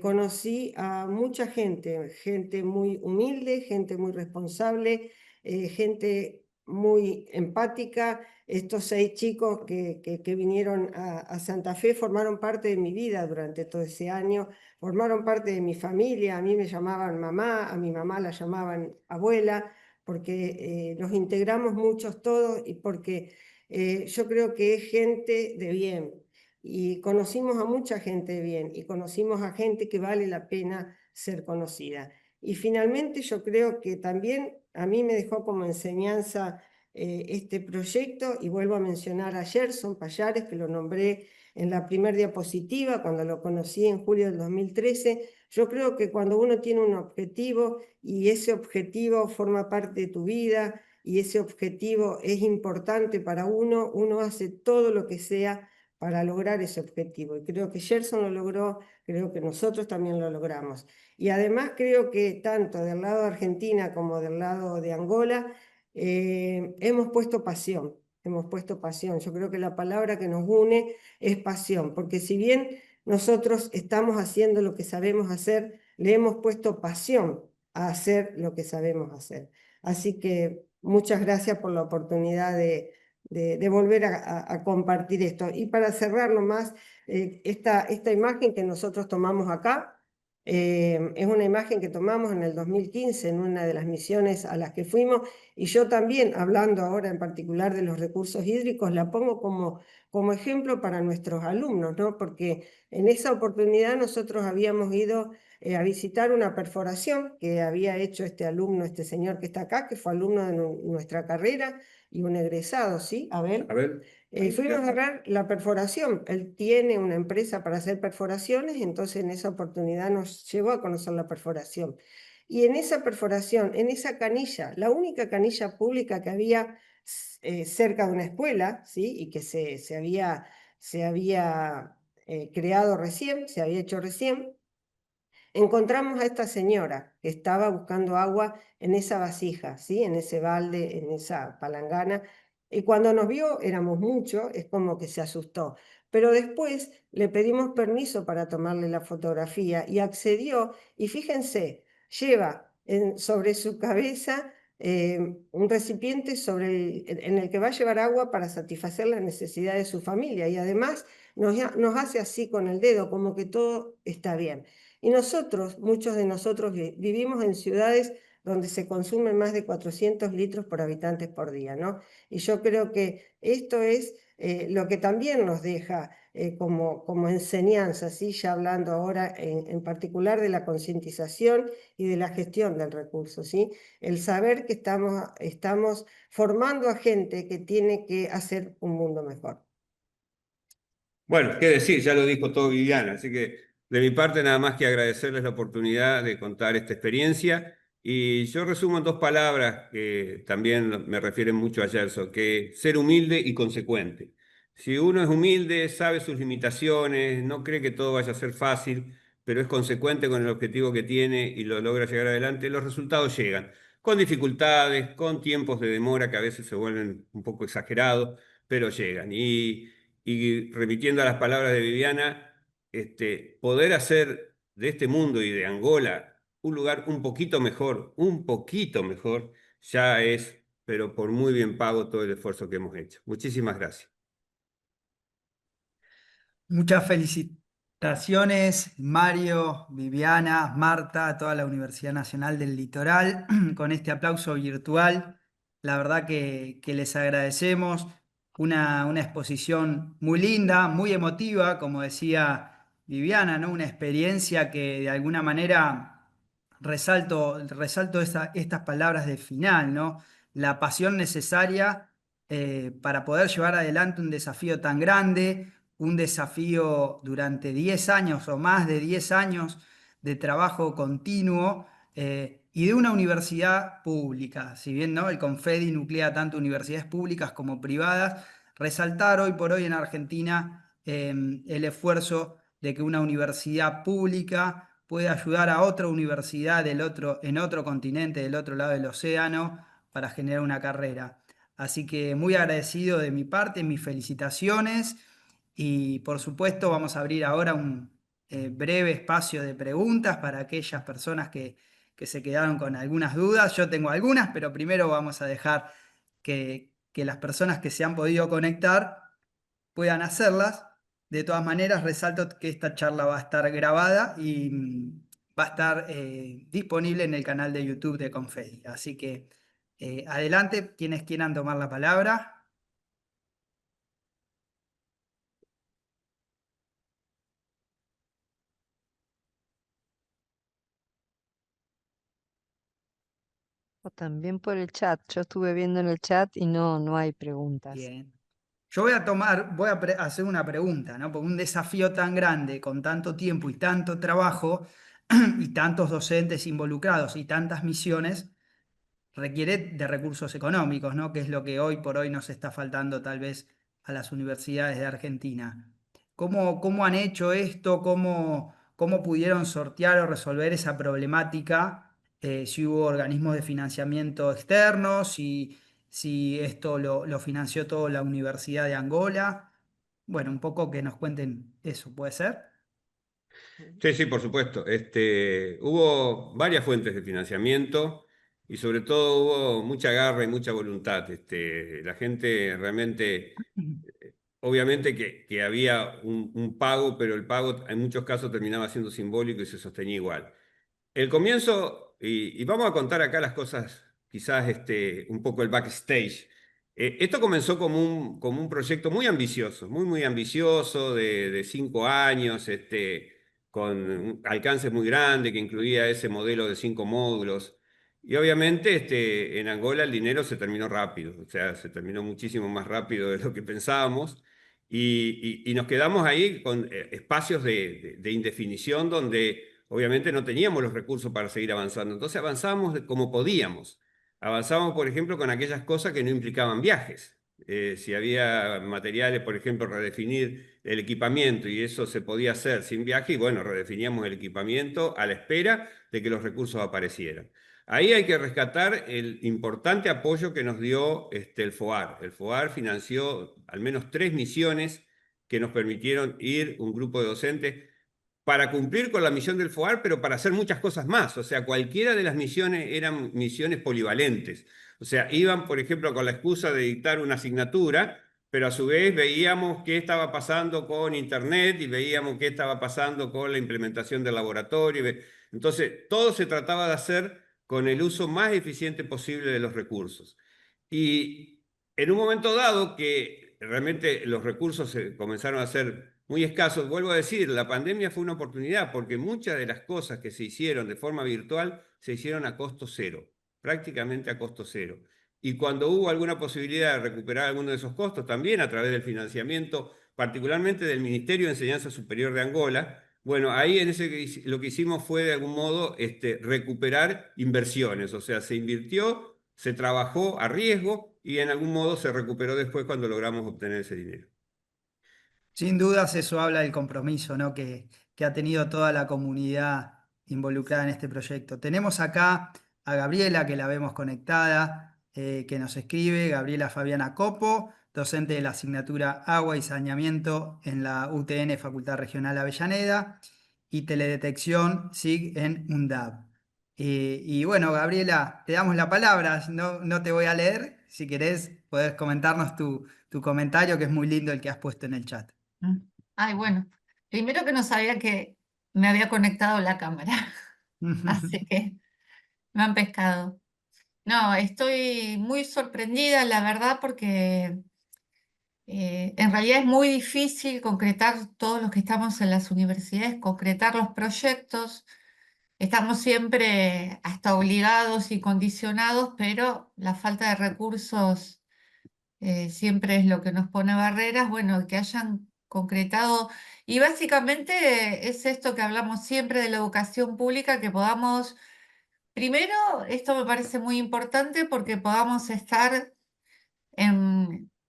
conocí a mucha gente, gente muy humilde, gente muy responsable, gente muy empática. Estos 6 chicos que vinieron a Santa Fe formaron parte de mi vida durante todo ese año, formaron parte de mi familia. A mí me llamaban mamá, a mi mamá la llamaban abuela, porque nos integramos muchos todos y porque yo creo que es gente de bien, y conocimos a mucha gente bien y conocimos a gente que vale la pena ser conocida. Y finalmente yo creo que también a mí me dejó como enseñanza este proyecto, y vuelvo a mencionar a Gerson Payares, que lo nombré en la primera diapositiva cuando lo conocí en julio del 2013. Yo creo que cuando uno tiene un objetivo y ese objetivo forma parte de tu vida y ese objetivo es importante para uno, uno hace todo lo que sea para lograr ese objetivo. Y creo que Gerson lo logró, creo que nosotros también lo logramos. Y además creo que tanto del lado de Argentina como del lado de Angola hemos puesto pasión, hemos puesto pasión. Yo creo que la palabra que nos une es pasión, porque si bien nosotros estamos haciendo lo que sabemos hacer, le hemos puesto pasión a hacer lo que sabemos hacer. Así que muchas gracias por la oportunidad de volver a compartir esto. Y para cerrar nomás, esta imagen que nosotros tomamos acá, es una imagen que tomamos en el 2015 en una de las misiones a las que fuimos, y yo también, hablando ahora en particular de los recursos hídricos, la pongo como ejemplo para nuestros alumnos, ¿no? Porque en esa oportunidad nosotros habíamos ido a visitar una perforación que había hecho este alumno, este señor que está acá, que fue alumno de nuestra carrera y un egresado, ¿sí? A ver. Fuimos a ver la perforación. Él tiene una empresa para hacer perforaciones, entonces en esa oportunidad nos llevó a conocer la perforación. Y en esa perforación, en esa canilla, la única canilla pública que había cerca de una escuela, ¿sí? Y que se había creado recién, se había hecho recién, encontramos a esta señora que estaba buscando agua en esa vasija, ¿sí? En ese balde, en esa palangana. Y cuando nos vio, éramos muchos, es como que se asustó. Pero después le pedimos permiso para tomarle la fotografía y accedió. Y fíjense, lleva sobre su cabeza un recipiente en el que va a llevar agua para satisfacer las necesidades de su familia. Y además nos hace así con el dedo, como que todo está bien. Y nosotros, muchos de nosotros vivimos en ciudades donde se consumen más de 400 litros por habitantes por día, ¿no? Y yo creo que esto es lo que también nos deja como enseñanza, ¿sí? Ya hablando ahora en particular de la concientización y de la gestión del recurso, ¿sí? El saber que estamos formando a gente que tiene que hacer un mundo mejor. Bueno, qué decir, ya lo dijo todo Viviana, así que de mi parte nada más que agradecerles la oportunidad de contar esta experiencia, y yo resumo en 2 palabras que también me refieren mucho a Gerson, que ser humilde y consecuente. Si uno es humilde, sabe sus limitaciones, no cree que todo vaya a ser fácil, pero es consecuente con el objetivo que tiene y lo logra llegar adelante, los resultados llegan, con dificultades, con tiempos de demora que a veces se vuelven un poco exagerados, pero llegan. Y remitiendo a las palabras de Viviana, poder hacer de este mundo y de Angola un lugar un poquito mejor, ya es, pero por muy bien pago todo el esfuerzo que hemos hecho. Muchísimas gracias. Muchas felicitaciones, Mario, Viviana, Marta, a toda la Universidad Nacional del Litoral, con este aplauso virtual. la verdad que les agradecemos. Una exposición muy linda, muy emotiva, como decía Viviana, ¿no? Una experiencia que de alguna manera resalto estas palabras de final, ¿no? La pasión necesaria para poder llevar adelante un desafío tan grande, un desafío durante 10 años o más de 10 años de trabajo continuo y de una universidad pública. Si bien, ¿no?, el Confedi nuclea tanto universidades públicas como privadas, resaltar hoy por hoy en Argentina el esfuerzo de que una universidad pública puede ayudar a otra universidad en otro continente, del otro lado del océano, para generar una carrera. Así que muy agradecido de mi parte, mis felicitaciones y por supuesto vamos a abrir ahora un breve espacio de preguntas para aquellas personas que se quedaron con algunas dudas. Yo tengo algunas, pero primero vamos a dejar que las personas que se han podido conectar puedan hacerlas. De todas maneras, resalto que esta charla va a estar grabada y va a estar disponible en el canal de YouTube de Confedi. Así que adelante, quienes quieran tomar la palabra. O también por el chat. Yo estuve viendo en el chat y no hay preguntas. Bien. Yo voy a hacer una pregunta, ¿no? Porque un desafío tan grande, con tanto tiempo y tanto trabajo, y tantos docentes involucrados y tantas misiones, requiere de recursos económicos, ¿no? Que es lo que hoy por hoy nos está faltando tal vez a las universidades de Argentina. ¿Cómo han hecho esto? ¿Cómo pudieron sortear o resolver esa problemática? Si hubo organismos de financiamiento externos, si esto lo financió todo la Universidad de Angola. Bueno, un poco que nos cuenten eso, ¿puede ser? Sí, sí, por supuesto. Hubo varias fuentes de financiamiento y sobre todo hubo mucha garra y mucha voluntad. La gente realmente, obviamente que había un pago, pero el pago en muchos casos terminaba siendo simbólico y se sostenía igual. El comienzo, y vamos a contar acá las cosas, quizás un poco el backstage. Esto comenzó como un proyecto muy ambicioso, muy ambicioso, de 5 años, con alcances muy grandes, que incluía ese modelo de 5 módulos. Y obviamente en Angola el dinero se terminó rápido, o sea, se terminó muchísimo más rápido de lo que pensábamos. Y nos quedamos ahí con espacios de indefinición donde obviamente no teníamos los recursos para seguir avanzando. Entonces avanzábamos como podíamos. Avanzábamos, por ejemplo, con aquellas cosas que no implicaban viajes. Si había materiales, por ejemplo, redefinir el equipamiento y eso se podía hacer sin viaje, y bueno, redefiníamos el equipamiento a la espera de que los recursos aparecieran. Ahí hay que rescatar el importante apoyo que nos dio el FOAR. El FOAR financió al menos 3 misiones que nos permitieron ir un grupo de docentes para cumplir con la misión del FOAR, pero para hacer muchas cosas más. O sea, cualquiera de las misiones eran misiones polivalentes. O sea, iban, por ejemplo, con la excusa de dictar una asignatura, pero a su vez veíamos qué estaba pasando con Internet y veíamos qué estaba pasando con la implementación del laboratorio. Entonces, todo se trataba de hacer con el uso más eficiente posible de los recursos. Y en un momento dado que realmente los recursos comenzaron a ser muy escasos, vuelvo a decir, la pandemia fue una oportunidad porque muchas de las cosas que se hicieron de forma virtual se hicieron a costo cero, prácticamente a costo cero. Y cuando hubo alguna posibilidad de recuperar alguno de esos costos, también a través del financiamiento, particularmente del Ministerio de Enseñanza Superior de Angola, bueno, ahí lo que hicimos fue de algún modo recuperar inversiones, o sea, se invirtió, se trabajó a riesgo y en algún modo se recuperó después cuando logramos obtener ese dinero. Sin dudas eso habla del compromiso, ¿no?, que ha tenido toda la comunidad involucrada en este proyecto. Tenemos acá a Gabriela, que la vemos conectada, que nos escribe, Gabriela Fabiana Copo, docente de la asignatura Agua y Saneamiento en la UTN Facultad Regional Avellaneda y Teledetección SIG en UNDAB. Y bueno, Gabriela, te damos la palabra, no te voy a leer, si querés podés comentarnos tu comentario, que es muy lindo el que has puesto en el chat. Ay, bueno, primero que no sabía que me había conectado la cámara, así que me han pescado. No, estoy muy sorprendida, la verdad, porque en realidad es muy difícil concretar todos los que estamos en las universidades, concretar los proyectos. Estamos siempre hasta obligados y condicionados, pero la falta de recursos siempre es lo que nos pone barreras. Bueno, que hayan concretado. Y básicamente es esto que hablamos siempre de la educación pública, que podamos, primero, esto me parece muy importante porque podamos estar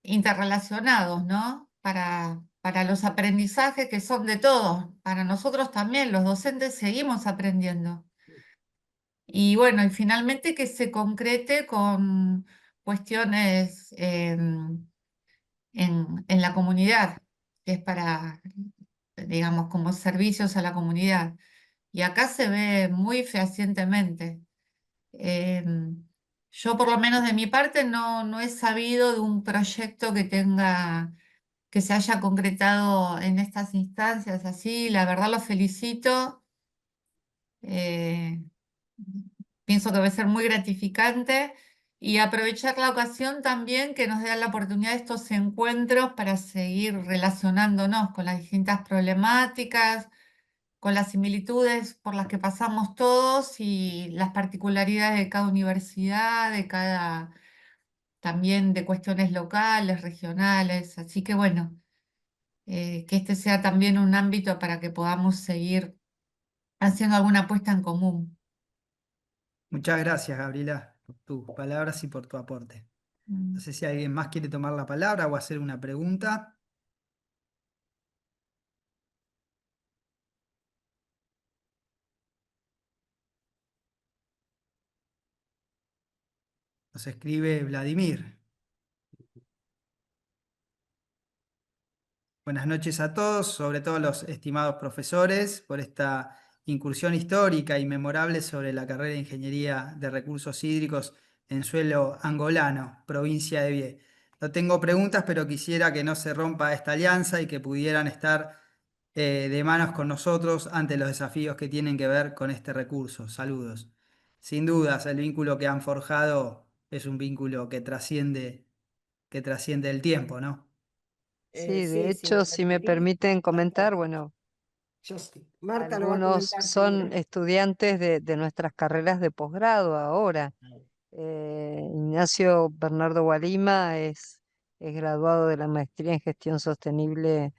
interrelacionados, ¿no? Para los aprendizajes que son de todos, para nosotros también, los docentes seguimos aprendiendo. Y bueno, y finalmente que se concrete con cuestiones en la comunidad, que es para, digamos, como servicios a la comunidad. Y acá se ve muy fehacientemente. Yo por lo menos de mi parte no he sabido de un proyecto que se haya concretado en estas instancias así. La verdad lo felicito. Eh, Pienso que va a ser muy gratificante y aprovechar la ocasión también que nos da la oportunidad de estos encuentros para seguir relacionándonos con las distintas problemáticas, con las similitudes por las que pasamos todos y las particularidades de cada universidad, de cada, también de cuestiones locales, regionales. Así que bueno, que este sea también un ámbito para que podamos seguir haciendo alguna apuesta en común. Muchas gracias, Gabriela, por tus palabras y por tu aporte. No sé si alguien más quiere tomar la palabra o hacer una pregunta. Nos escribe Vladimir. Buenas noches a todos, sobre todo a los estimados profesores, por esta incursión histórica y memorable sobre la carrera de Ingeniería de Recursos Hídricos en suelo angolano, provincia de Vie. No tengo preguntas, pero quisiera que no se rompa esta alianza y que pudieran estar de manos con nosotros ante los desafíos que tienen que ver con este recurso. Saludos. Sin dudas, el vínculo que han forjado es un vínculo que trasciende el tiempo, ¿no? Sí, de Sí, si me hecho, si me permitís, permiten Marta, comentar, bueno, Marta lo va a algunos comentar son primero. estudiantes de nuestras carreras de posgrado ahora. Ignacio Bernardo Gualima es graduado de la maestría en gestión sostenible,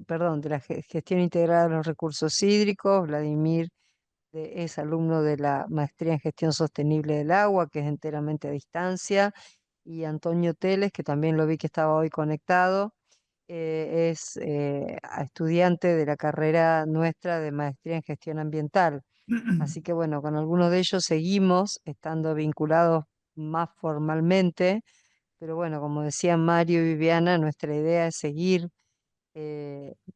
perdón, de la gestión integrada de los recursos hídricos. Vladimir es alumno de la maestría en gestión sostenible del agua, que es enteramente a distancia. Y Antonio Teles, que también lo vi que estaba hoy conectado, es estudiante de la carrera nuestra de maestría en gestión ambiental. Así que bueno, con algunos de ellos seguimos estando vinculados más formalmente, pero bueno, como decían Mario y Viviana, nuestra idea es seguir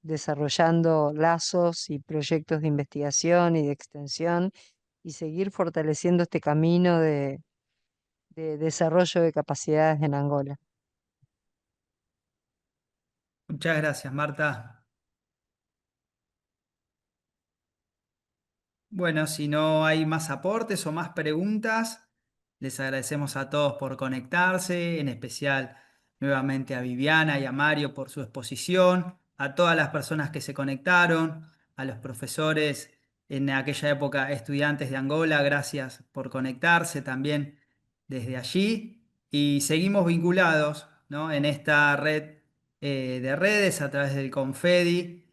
desarrollando lazos y proyectos de investigación y de extensión y seguir fortaleciendo este camino de desarrollo de capacidades en Angola. Muchas gracias, Marta. Bueno, si no hay más aportes o más preguntas, les agradecemos a todos por conectarse, en especial nuevamente a Viviana y a Mario por su exposición, a todas las personas que se conectaron, a los profesores en aquella época estudiantes de Angola, gracias por conectarse también desde allí. Y seguimos vinculados, ¿no?, en esta red de redes a través del Confedi.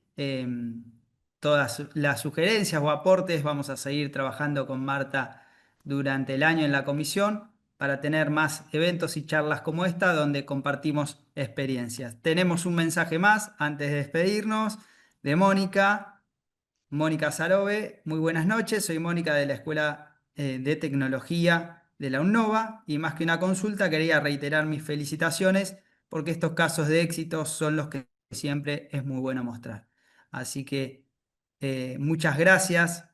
Todas las sugerencias o aportes vamos a seguir trabajando con Marta durante el año en la comisión para tener más eventos y charlas como esta donde compartimos experiencias. Tenemos un mensaje más antes de despedirnos de Mónica. Mónica Sarobe, muy buenas noches. Soy Mónica de la Escuela de Tecnología de la UNNOVA y más que una consulta quería reiterar mis felicitaciones porque estos casos de éxito son los que siempre es muy bueno mostrar. Así que muchas gracias.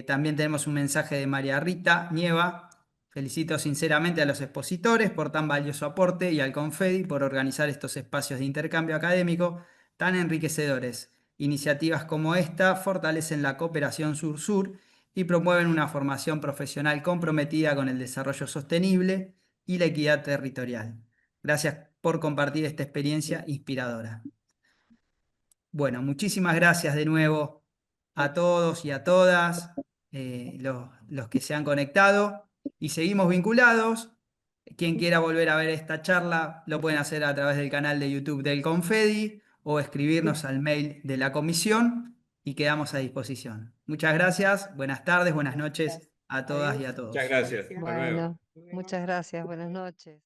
También tenemos un mensaje de María Rita Nieva. Felicito sinceramente a los expositores por tan valioso aporte y al Confedi por organizar estos espacios de intercambio académico tan enriquecedores. Iniciativas como esta fortalecen la cooperación sur-sur y promueven una formación profesional comprometida con el desarrollo sostenible y la equidad territorial. Gracias por compartir esta experiencia inspiradora. Bueno, muchísimas gracias de nuevo a todos y a todas los que se han conectado y seguimos vinculados. Quien quiera volver a ver esta charla lo pueden hacer a través del canal de YouTube del Confedi o escribirnos al mail de la comisión y quedamos a disposición. Muchas gracias, buenas tardes, buenas noches a todas y a Adiós. todos. Muchas gracias. Hasta luego. Bueno, muchas gracias, buenas noches.